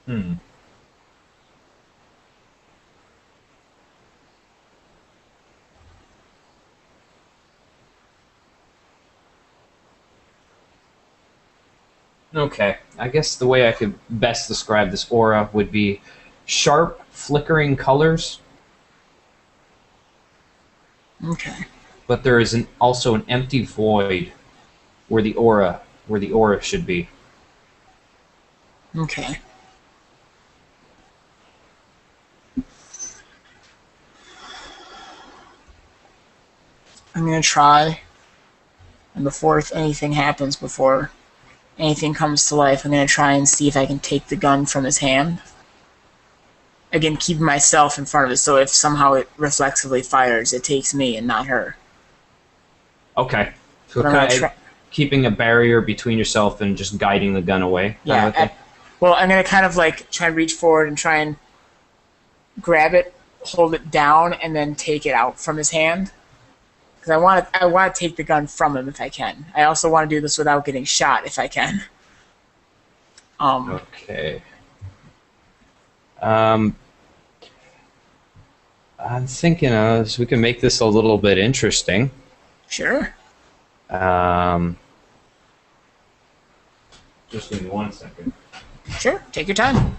Hmm. Okay. I guess the way I could best describe this aura would be sharp, flickering colors, Okay. but there is also an empty void where the aura should be. Okay. I'm gonna try, and before anything comes to life, I'm gonna try and see if I can take the gun from his hand. Again, keeping myself in front of it, so if somehow it reflexively fires, it takes me and not her. Okay. So But I'm gonna kind of try. keeping a barrier between yourself and just guiding the gun away. Kind Yeah. of a thing. Well, I'm gonna kind of like try and reach forward and try and grab it, hold it down, and then take it out from his hand. Because I want to take the gun from him if I can. I also want to do this without getting shot if I can. Okay. Um, I'm thinking we can make this a little bit interesting. Sure. Um, just give me 1 second. Sure. Take your time.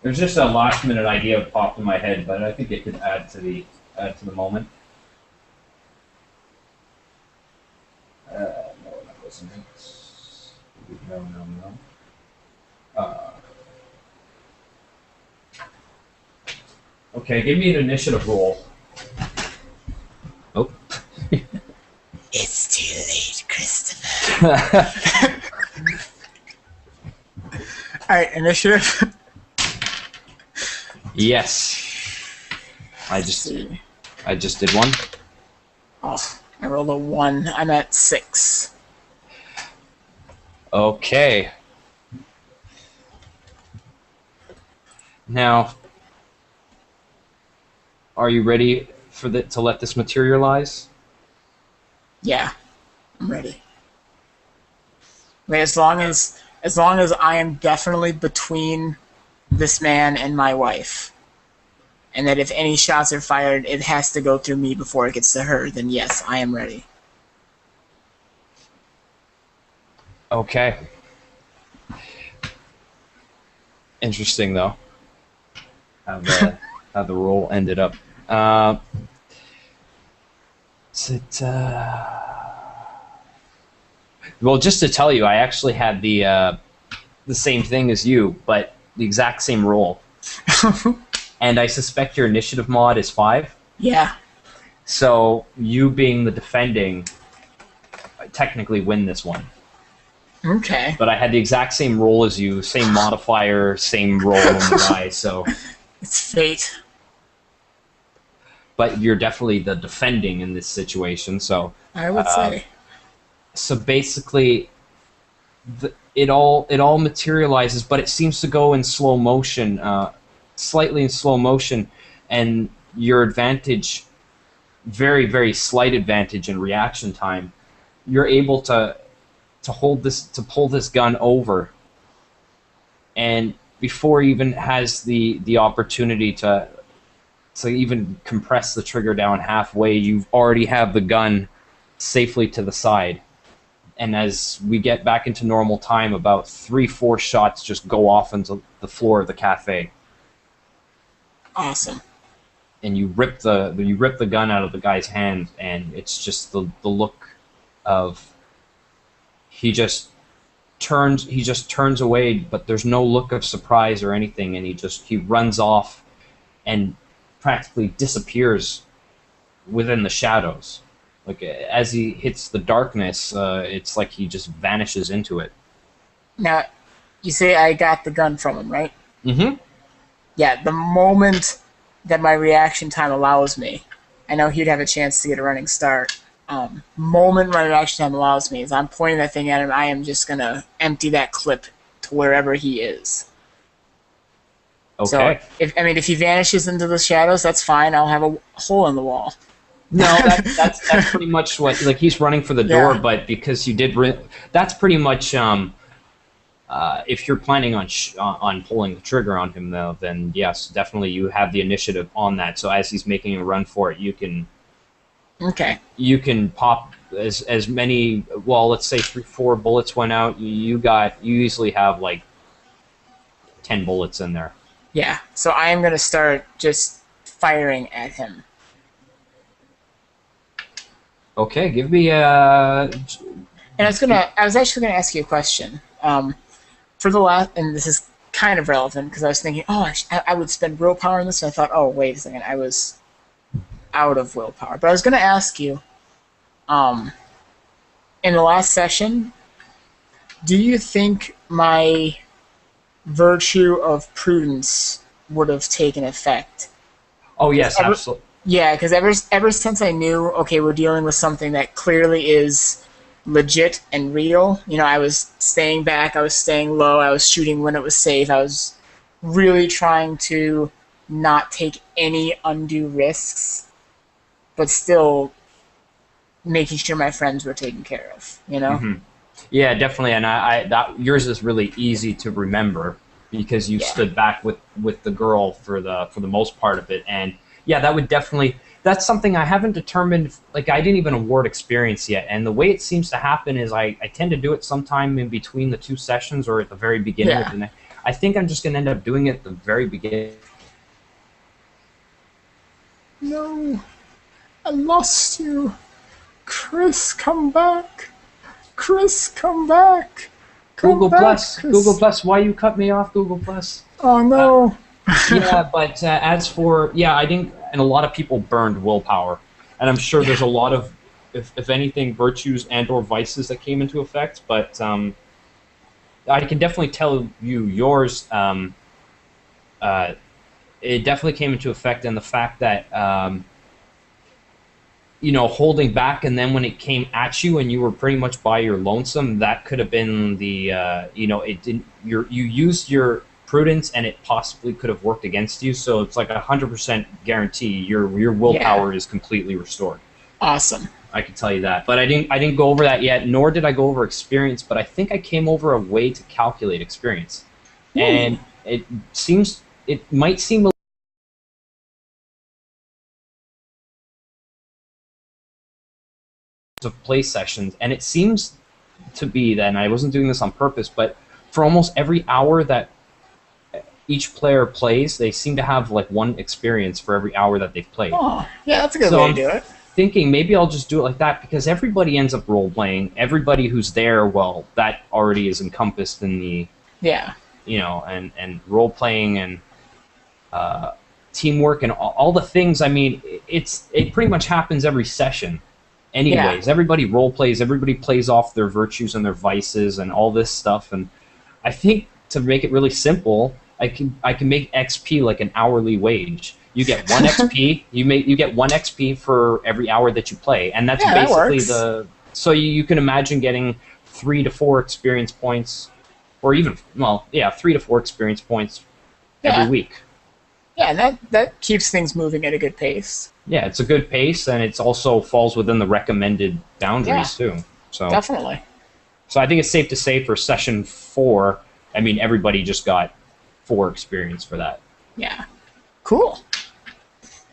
There's just a last minute idea that popped in my head, but I think it could add to the moment. No, that wasn't it. No, no, no. Okay, give me an initiative roll. Oh. It's too late, Christopher. All right, initiative. Yes. I just did one. Oh, I rolled a 1. I'm at 6. Okay. Now, are you ready to let this materialize? Yeah, I'm ready. Wait, as long as I am definitely between this man and my wife, and that if any shots are fired, it has to go through me before it gets to her, then yes, I am ready. Okay. Interesting, though, how the roll ended up. Well, just to tell you, I actually had the same thing as you, but the exact same roll. And I suspect your initiative mod is 5. Yeah. So you being the defending, technically win this one. Okay. But I had the exact same roll as you, same modifier, same roll on the die. So it's fate. But you're definitely the defending in this situation. So I would say. So basically, it all materializes, but it seems to go in slow motion, slightly in slow motion, and your advantage, very very slight advantage in reaction time, you're able to pull this gun over, and before he even has the opportunity to even compress the trigger down halfway, you already have the gun safely to the side. And as we get back into normal time, about 3-4 shots just go off into the floor of the cafe. Awesome. And you rip the gun out of the guy's hand, and it's just the look of he just turns away, but there's no look of surprise or anything, and he runs off and practically disappears within the shadows. Like, as he hits the darkness, it's like he just vanishes into it. Now, you say I got the gun from him, right? Mm-hmm. Yeah, the moment that my reaction time allows me, I know he'd have a chance to get a running start. Moment my reaction time allows me, is I'm pointing that thing at him, I am just going to empty that clip to wherever he is. Okay. So, if he vanishes into the shadows, that's fine. I'll have a hole in the wall. No, that's pretty much what, like, he's running for the door, but because you did, that's pretty much, if you're planning on pulling the trigger on him, though, then yes, definitely you have the initiative on that. So as he's making a run for it, you can pop as many, well, let's say 3-4 bullets went out. You easily have like 10 bullets in there. Yeah, so I am going to start just firing at him. Okay, give me And I was actually gonna ask you a question. For the last, and this is kind of relevant because I was thinking, I would spend willpower on this, and I thought, oh, wait a second, I was out of willpower. But I was gonna ask you, in the last session, do you think my virtue of prudence would have taken effect? Oh yes, absolutely. Yeah, because ever since I knew, okay, we're dealing with something that clearly is legit and real, I was staying back, I was staying low, I was shooting when it was safe, I was really trying to not take any undue risks, but still making sure my friends were taken care of. Hmm. Yeah, definitely. And I that yours is really easy to remember because you Yeah. stood back with the girl for the most part of it. And yeah, that would definitely that's something I haven't determined. Like I didn't even award experience yet. And the way it seems to happen is I tend to do it sometime in between the two sessions or at the very beginning of Yeah. the next. I think I'm just gonna end up doing it at the very beginning. No, I lost you. Chris, come back. Chris, come back. Come Google back, Plus, Google Chris. Plus. Why you cut me off, Google Plus? Oh no. Yeah, but as for yeah, I think and a lot of people burned willpower, and I'm sure there's Yeah. a lot of if anything virtues and or vices that came into effect. But I can definitely tell you yours. Uh, it definitely came into effect, and the fact that holding back, and then when it came at you, and you were pretty much by your lonesome, that could have been the it didn't. You used your prudence, and it possibly could have worked against you. So it's like 100% guarantee your Yeah. willpower is completely restored. Awesome. I can tell you that, but I didn't go over that yet, nor did I go over experience. But I think I came over a way to calculate experience, Ooh. and it might seem of play sessions, and it seems to be that, and I wasn't doing this on purpose, but for almost every hour that each player plays, they seem to have like one experience for every hour that they've played. Oh, yeah, that's a good So way to I'm do it. thinking maybe I'll just do it like that because everybody ends up role playing. Everybody who's there, well, that already is encompassed in the Yeah. and role playing and teamwork and all the things. I mean, it pretty much happens every session. Yeah. Anyways, everybody role plays. Everybody plays off their virtues and their vices and all this stuff. And I think to make it really simple, I can make XP like an hourly wage. You get one XP. You get one XP for every hour that you play, and that's Yeah, that basically works. the. So you can imagine getting 3 to 4 experience points, or even well, yeah, 3 to 4 experience points every Yeah. week. Yeah, and that keeps things moving at a good pace. Yeah, it's a good pace, and it's also falls within the recommended Yeah, boundaries too. So, definitely. so I think it's safe to say for session 4, I mean everybody just got 4 experience for that. Yeah. Cool.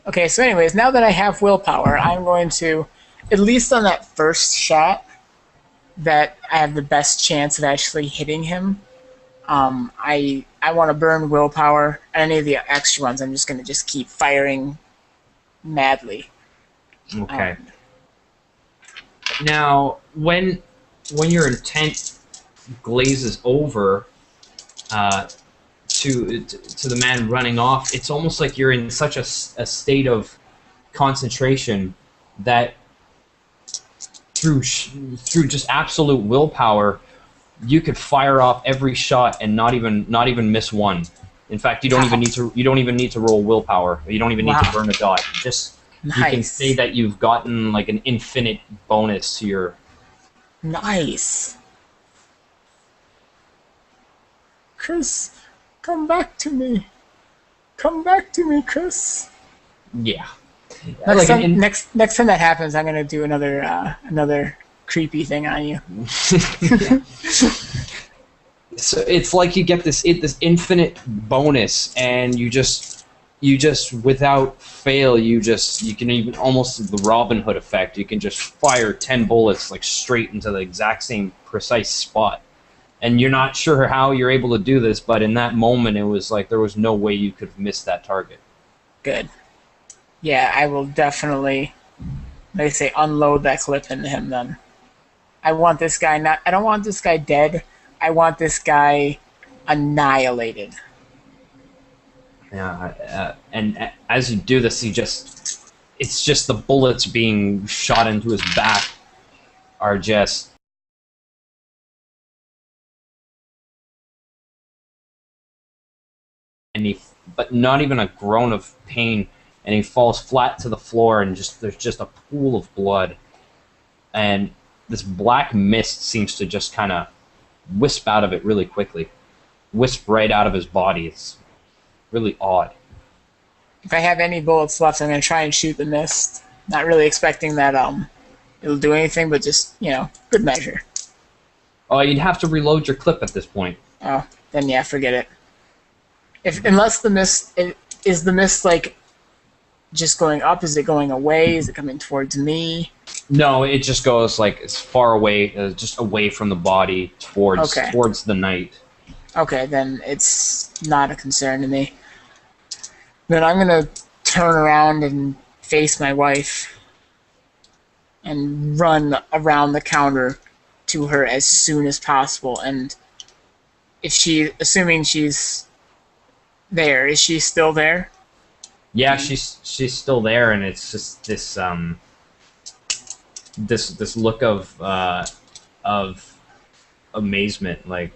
Okay, so anyways, now that I have willpower, I'm going to, at least on that first shot, that I have the best chance of actually hitting him. I want to burn willpower. Any of the extra ones, I'm just going to just keep firing madly. Okay. Now, when your intent glazes over uh, to the man running off, it's almost like you're in such a state of concentration that through just absolute willpower, you could fire off every shot and not even miss one. In fact, Wow. you don't even need to roll willpower. You don't even need to Wow. burn a dot. Just you can say Nice. that you've gotten like an infinite bonus to your Nice. Chris, come back to me. Come back to me, Chris. yeah. Next Like an time, next time that happens, I'm gonna do another creepy thing on you. so it's like you get this infinite bonus, and you just without fail you can even almost the Robin Hood effect. You can just fire 10 bullets like straight into the exact same precise spot, and you're not sure how you're able to do this, but in that moment it was like there was no way you could have missed that target. Good. Yeah, I will definitely, like I say, unload that clip into him. Then I want this guy not. I don't want this guy dead. I want this guy annihilated. Yeah, and as you do this, it's just the bullets being shot into his back are just and but not even a groan of pain, and he falls flat to the floor, and just there's just a pool of blood, and this black mist seems to just kind of wisp out of it really quickly, wisp right out of his body. It's really odd. If I have any bullets left, I'm gonna try and shoot the mist. Not really expecting that it'll do anything, but just, good measure. Oh, you'd have to reload your clip at this point. Oh, then yeah, forget it. Unless the mist is the mist like just going up? Is it going away? Is it coming towards me? No, it just goes like as far away, just away from the body Okay. towards the night. Okay, then it's not a concern to me. Then I'm gonna turn around and face my wife and run around the counter to her as soon as possible. And assuming she's there, is she still there? Yeah, she's still there, and it's just this look of amazement, like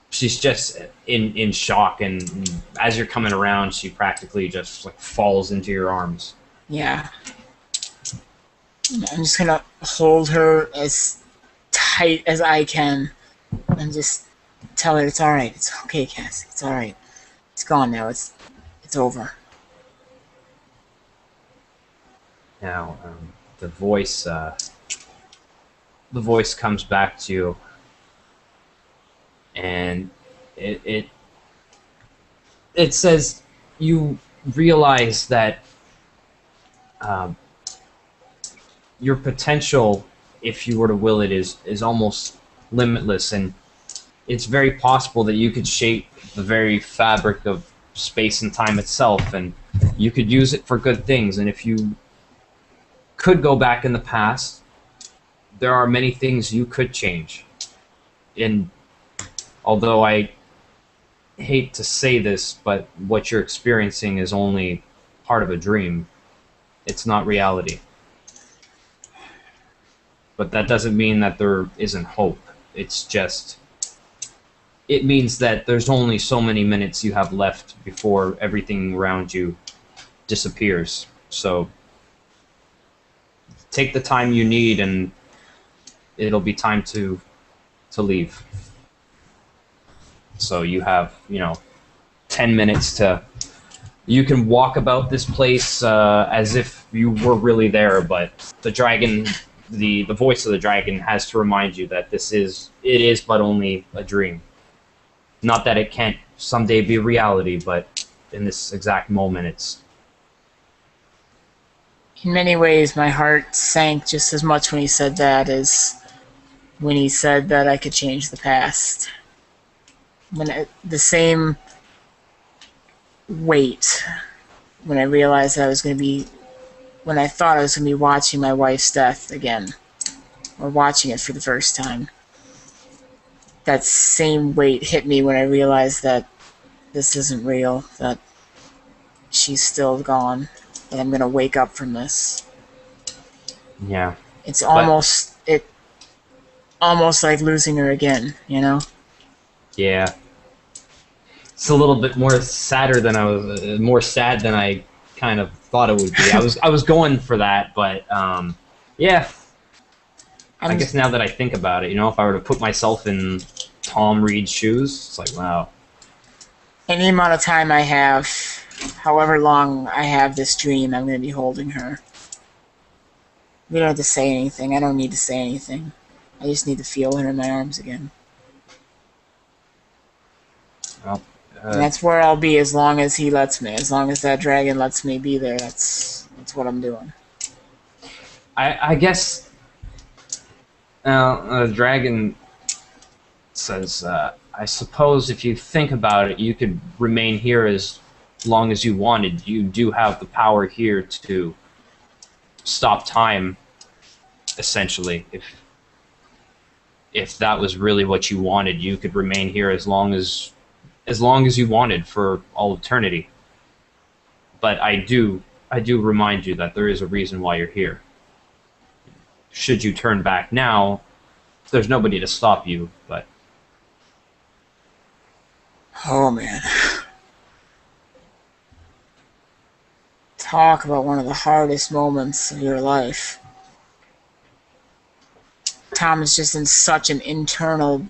she's just in shock, and as you're coming around, she practically just like falls into your arms. Yeah. I'm just gonna hold her as tight as I can and just tell her it's alright. It's okay, Cassie. It's alright. It's gone now. It's over. Now, the voice comes back to you, and it says you realize that your potential, if you were to will it, is almost limitless, and it's very possible that you could shape the very fabric of space and time itself, and you could use it for good things. And if you could go back in the past, there are many things you could change. And although I hate to say this, but what you're experiencing is only part of a dream. It's not reality. But that doesn't mean that there isn't hope. It means that there's only so many minutes you have left before everything around you disappears. So take the time you need, and it'll be time to leave. So you have, 10 minutes to... You can walk about this place as if you were really there, but the dragon, the voice of the dragon has to remind you that it is but only a dream. Not that it can't someday be reality, but in this exact moment, it's... In many ways, my heart sank just as much when he said that as when he said that I could change the past. The same weight when I realized that when I thought I was going to be watching my wife's death again, or watching it for the first time. That same weight hit me when I realized that this isn't real, that she's still gone, that I'm going to wake up from this. Yeah. It's almost like losing her again, Yeah. It's a little bit more sad than I kind of thought it would be. I was going for that, but yeah. I guess now that I think about it, if I were to put myself in Tom Reed's shoes, it's like, wow. Any amount of time I have, however long I have this dream, I'm going to be holding her. We don't have to say anything. I don't need to say anything. I just need to feel her in my arms again. Well, and that's where I'll be as long as he lets me. As long as that dragon lets me be there, that's what I'm doing. I guess the dragon says, I suppose if you think about it, you could remain here as long as you wanted. You do have the power here to stop time, essentially. If that was really what you wanted, you could remain here as long as you wanted for all eternity. But I do remind you that there is a reason why you're here. Should you turn back now, there's nobody to stop you, but... Oh, man. Talk about one of the hardest moments of your life. Tom is just in such an internal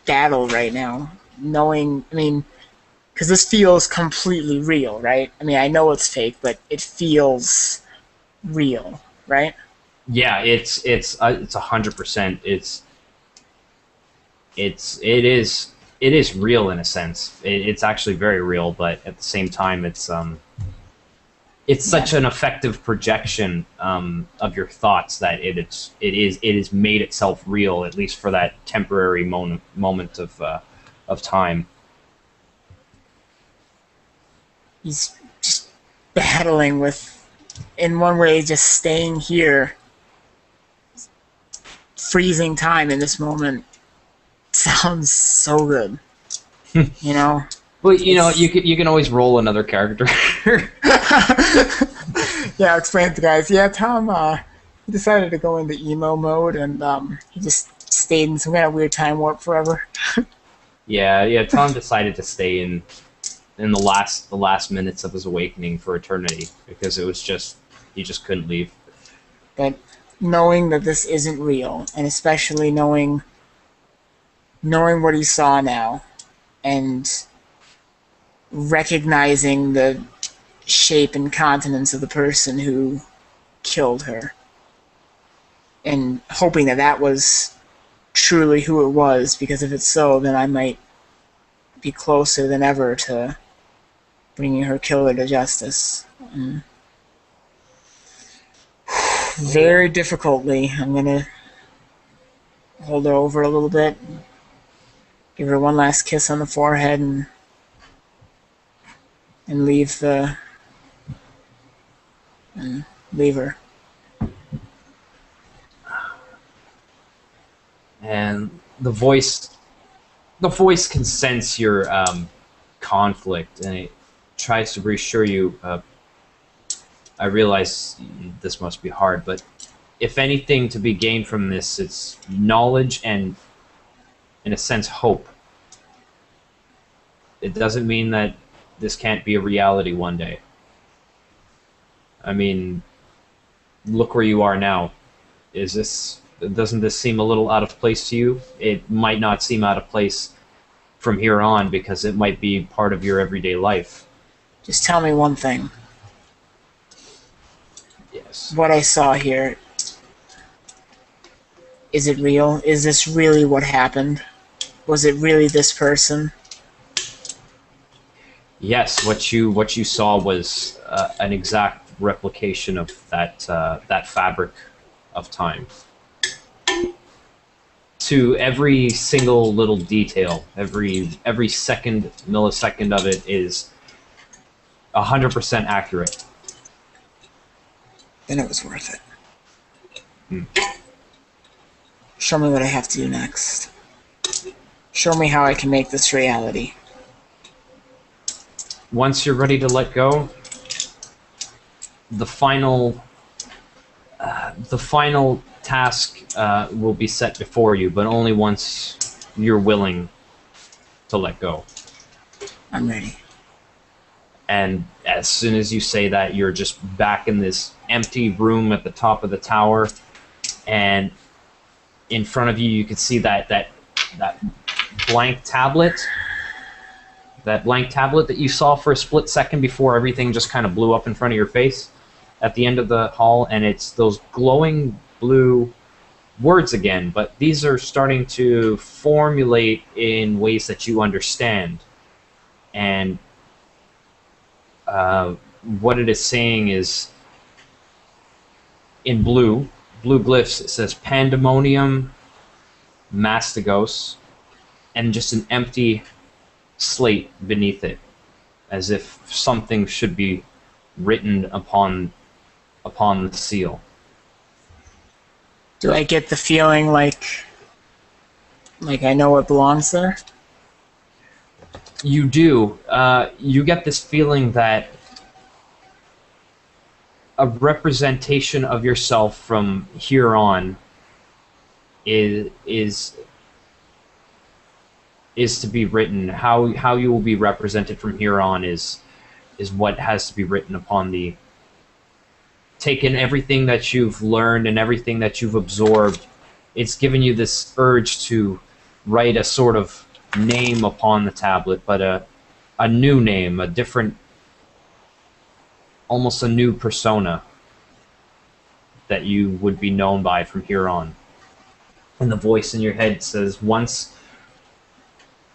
battle right now. Because this feels completely real, right? I know it's fake, but it feels real. right? Yeah, it's 100%. It is real in a sense. It's actually very real, but at the same time, it's Yeah. such an effective projection of your thoughts that it is made itself real, at least for that temporary moment of time. He's just battling with, in one way, just staying here, freezing time in this moment. Sounds so good. You know? Well, It's you can always roll another character. yeah, I'll explain it to guys. Yeah, Tom he decided to go into emo mode and he just stayed in some kind of weird time warp forever. Yeah. Tom decided to stay in the last minutes of his awakening for eternity because it was just he just couldn't leave. But knowing that this isn't real, and especially knowing what he saw now, and recognizing the shape and countenance of the person who killed her, and hoping that that was truly who it was, because if it's so, then I might be closer than ever to bringing her killer to justice. Very difficultly, I'm gonna hold her over a little bit, give her one last kiss on the forehead, and leave her. And the voice can sense your conflict, and it tries to reassure you. I realize this must be hard, but if anything to be gained from this, it's knowledge and, in a sense, hope. It doesn't mean that this can't be a reality one day. I mean, look where you are now. Doesn't this seem a little out of place to you? It might not seem out of place from here on because it might be part of your everyday life. Just tell me one thing. Yes. What I saw here, is it real? Is this really what happened? Was it really this person? Yes, what you saw was an exact replication of that fabric of time. To every single little detail, every second, millisecond of it is 100% accurate. Then it was worth it. Show me what I have to do next. Show me how I can make this reality. Once you're ready to let go, the final task will be set before you, but only once you're willing to let go. I'm ready. And as soon as you say that, you're just back in this empty room at the top of the tower, and in front of you, you can see that blank tablet. That blank tablet that you saw for a split second before everything just kind of blew up in front of your face at the end of the hall, and it's those glowing blue words again, but these are starting to formulate in ways that you understand. And what it is saying is, in blue glyphs, it says Pandemonium Mastigos, and just an empty slate beneath it, as if something should be written upon the seal. Do I get the feeling like I know what belongs there? You do. You get this feeling that a representation of yourself from here on is to be written. How you will be represented from here on is what has to be written upon the. Taken everything that you've learned and everything that you've absorbed, it's given you this urge to write a sort of name upon the tablet, but a new name, a different, almost a new persona. that you would be known by from here on. And the voice in your head says, once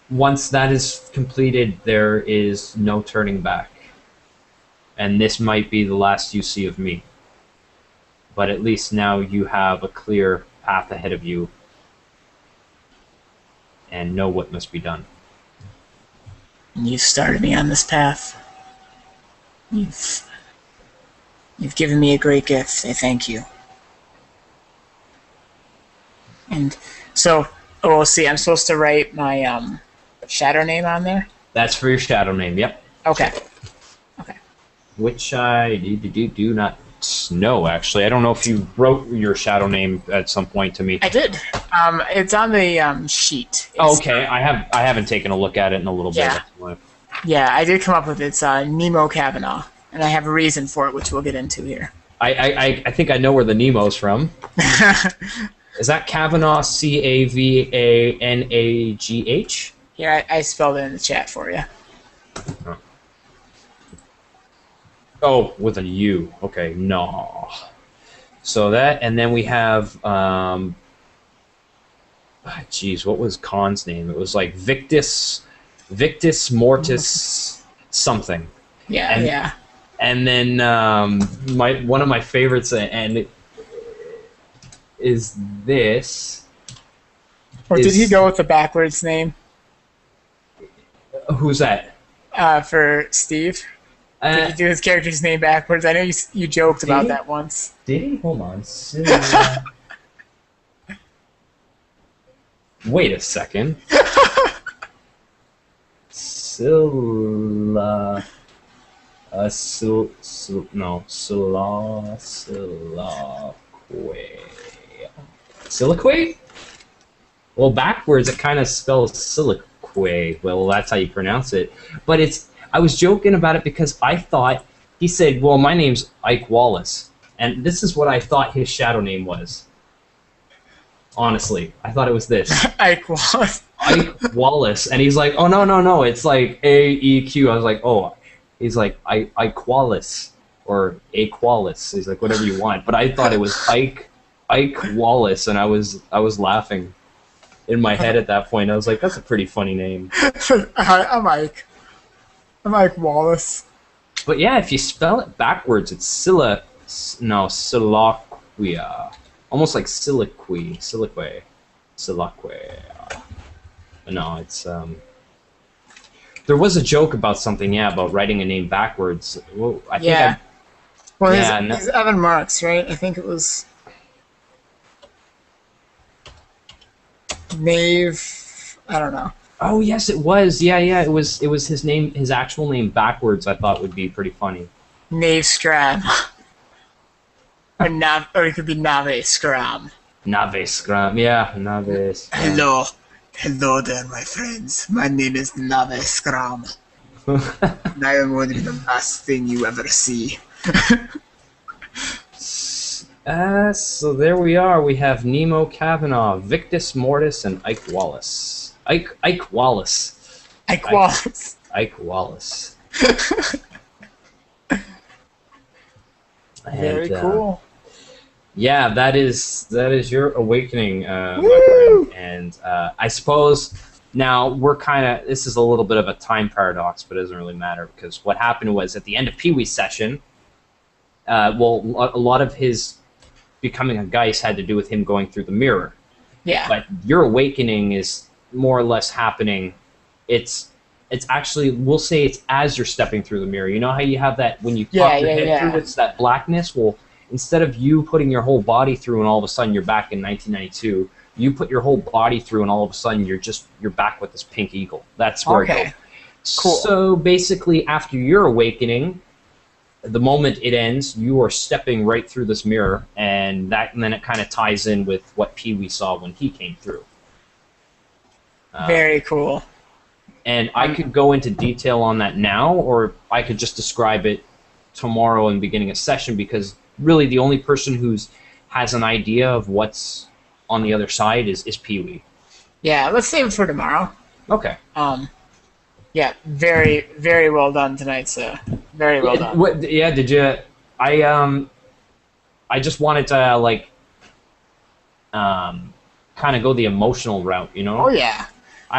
that is completed, there is no turning back. And this might be the last you see of me. But at least now you have a clear path ahead of you and know what must be done. You started me on this path. You've given me a great gift. I thank you. And so, we'll see. I'm supposed to write my shadow name on there? That's for your shadow name, yep. Okay. Which I do not know, actually. I don't know if you wrote your shadow name at some point to me. I did. It's on the sheet. Okay, I haven't taken a look at it in a little bit. Yeah, I did come up with it. It's Nemo Kavanaugh, and I have a reason for it, which we'll get into here. I think I know where the Nemo's from. Is that Kavanaugh, Cavanagh? Here, I spelled it in the chat for you. Oh, with a U. Okay, no. So that, and then we have, geez, what was Khan's name? It was like Victus Mortis something. Yeah. And then one of my favorites, and is this. Or did he go with the backwards name? Who's that? For Steve. Did he do his character's name backwards? I know you joked about that once. Did he? Hold on. Wait a second. Scylla. Silique? Well, backwards it kind of spells silique. Well, that's how you pronounce it. But I was joking about it because I thought, he said, well, my name's Ike Wallace. And this is what I thought his shadow name was. Honestly, I thought it was this. Ike Wallace. Ike Wallace. And he's like, oh, no, it's like A-E-Q. I was like, oh. He's like, Ike Wallace. Or Aqualis. He's like, whatever you want. But I thought it was Ike Wallace, and I was laughing in my head at that point. I was like, that's a pretty funny name. I'm Ike Wallace. But yeah, if you spell it backwards, it's Siloquia. Almost like Silique. No, it's there was a joke about something, about writing a name backwards. Well, I think he's Evan Marks, right? I think it was Nave. I don't know. Oh yes, it was. Yeah. It was his name, his actual name backwards. I thought would be pretty funny. Nave Scram. or it could be Nave Scram. Nave Scram. Yeah, Nave Scram. Hello there, my friends. My name is Nave Scram. And I am going to be the last thing you ever see. So there we are. We have Nemo Kavanaugh, Victus Mortis, and Ike Wallace. Ike Wallace. Ike Wallace. Ike Wallace. Very cool. Yeah, that is your awakening, my friend. And I suppose now we're this is a little bit of a time paradox, but it doesn't really matter because what happened was at the end of Pee-wee's session, a lot of his becoming a Geist had to do with him going through the mirror. Yeah. But your awakening is more or less happening. It's actually, we'll say it's as you're stepping through the mirror. You know how you have that when you pop your head through, it's that blackness? Well, instead of you putting your whole body through and all of a sudden you're back in 1992, you put your whole body through and all of a sudden you're back with this pink eagle. That's where it goes. Cool. So basically after your awakening, the moment it ends, you are stepping right through this mirror, and then it kind of ties in with what Pee-wee saw when he came through. Very cool. And I could go into detail on that now, or I could just describe it tomorrow in the beginning of session, because really the only person has an idea of what's on the other side is Pee-wee. Yeah, let's save it for tomorrow. Okay. Yeah, very, very well done tonight, sir. Very well done. Did you? I I just wanted to like kind of go the emotional route, you know? Oh yeah,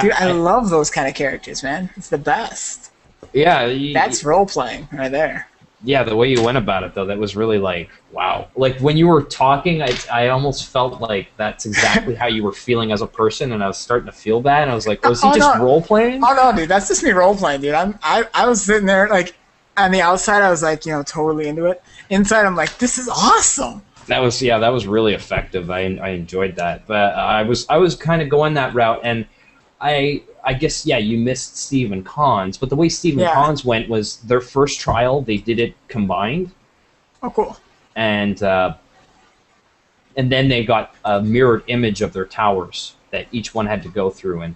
dude, I love those kind of characters, man. It's the best. Yeah, That's role playing right there. yeah, the way you went about it though, that was really like wow. Like when you were talking, I almost felt like that's exactly how you were feeling as a person, and I was starting to feel bad. And I was like, was he just role playing? Oh no, dude, that's just me role playing, dude. I was sitting there like on the outside, I was like, totally into it. Inside, I'm like, this is awesome. That was really effective. I enjoyed that, but I was kind of going that route, and I guess yeah, you missed Steve and Cons, but the way Steve and Cons went was their first trial. They did it combined. Oh, cool. And then they got a mirrored image of their towers that each one had to go through. And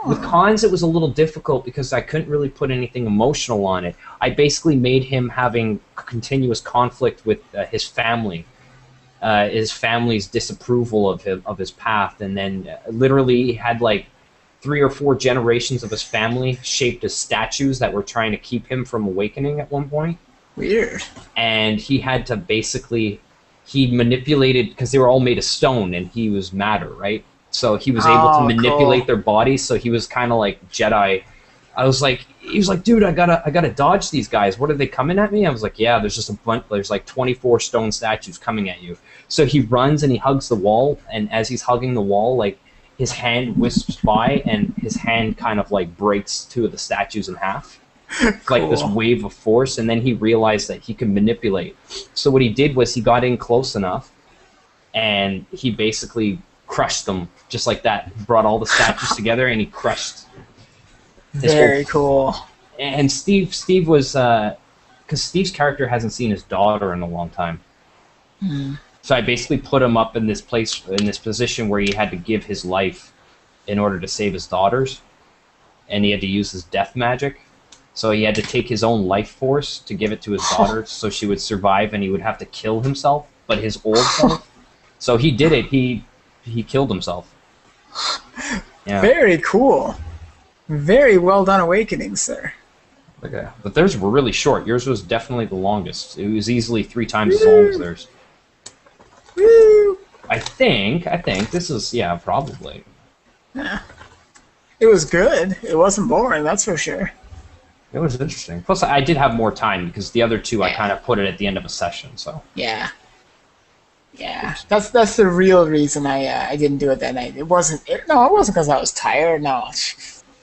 with Cons, it was a little difficult because I couldn't really put anything emotional on it. I basically made him having continuous conflict with his family. His family's disapproval of his path, and then literally he had like 3 or 4 generations of his family shaped as statues that were trying to keep him from awakening at one point. Weird. And he had to basically, he manipulated, because they were all made of stone and he was matter, right? So he was able to manipulate their bodies, so he was kind of like Jedi. He was like, dude, I gotta dodge these guys. What are they coming at me? I was like, yeah, there's just a bunch, there's like 24 stone statues coming at you. So he runs and he hugs the wall, and as he's hugging the wall, like, his hand wisps by, and his hand kind of like breaks 2 of the statues in half. It's like this wave of force, and then he realized that he could manipulate. So what he did was he got in close enough, and he basically crushed them just like that. Brought all the statues together, and he crushed. Very cool. And Steve was, because Steve's character hasn't seen his daughter in a long time. So I basically put him up in this place, in this position where he had to give his life in order to save his daughters, and he had to use his death magic. So he had to take his own life force to give it to his daughter, so she would survive, and he would have to kill himself, but his old self. So he did it. He killed himself. Yeah. Very cool. Very well done awakening, sir. Okay, but theirs were really short. Yours was definitely the longest. It was easily 3 times as long as theirs. Woo! I think this is, yeah, probably. Yeah. It was good. It wasn't boring, that's for sure. It was interesting. Plus, I did have more time because the other 2 I kind of put it at the end of a session. So yeah, that's the real reason I didn't do it that night. It wasn't because I was tired. No,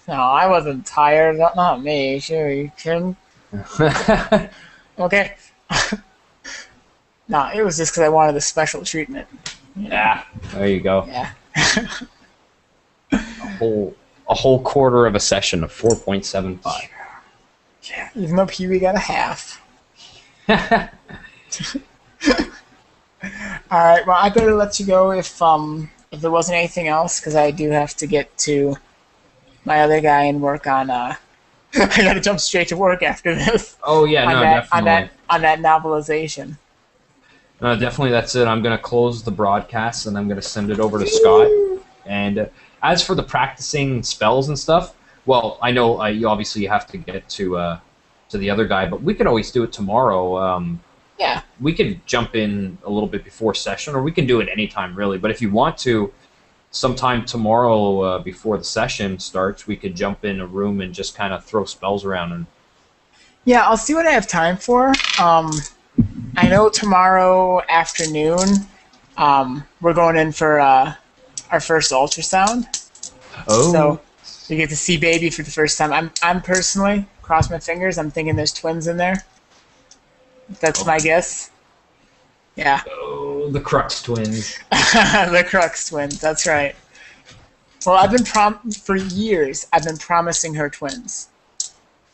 I wasn't tired. Not me. Sure, you kidding? Okay. No, it was just because I wanted the special treatment. Yeah, there you go. Yeah. a whole quarter of a session of 4.75. Yeah, even though Pee-wee got a half. Alright, well, I better let you go if there wasn't anything else, because I do have to get to my other guy and work on, I gotta jump straight to work after this. Oh, yeah, definitely. On that novelization. No, definitely that's it. I'm going to close the broadcast, and I'm going to send it over to Scott. And as for the practicing spells and stuff, well, I know you obviously have to get to the other guy, but we could always do it tomorrow. Yeah. We could jump in a little bit before session, or we can do it anytime, really. But if you want to, sometime tomorrow before the session starts, we could jump in a room and just kind of throw spells around. And yeah, I'll see what I have time for. I know tomorrow afternoon we're going in for our first ultrasound. Oh. So we get to see baby for the first time. I'm personally, cross my fingers, I'm thinking there's twins in there. That's my guess. Yeah. Oh, the Crux twins. The Crux twins, that's right. Well, I've been for years, I've been promising her twins.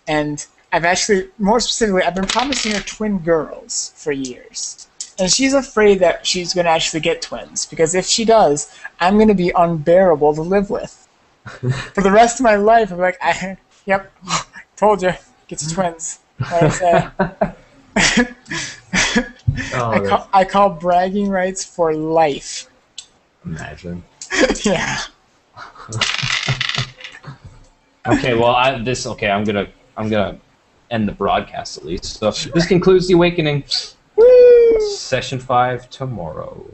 And I've actually, more specifically, I've been promising her twin girls for years. And she's afraid that she's going to actually get twins, because if she does, I'm going to be unbearable to live with. For the rest of my life, I'm like, yep, told you, gets twins. I call bragging rights for life. Imagine. Yeah. Okay, well, I'm gonna end the broadcast at least. So this concludes the awakening. Woo! Session 5 tomorrow.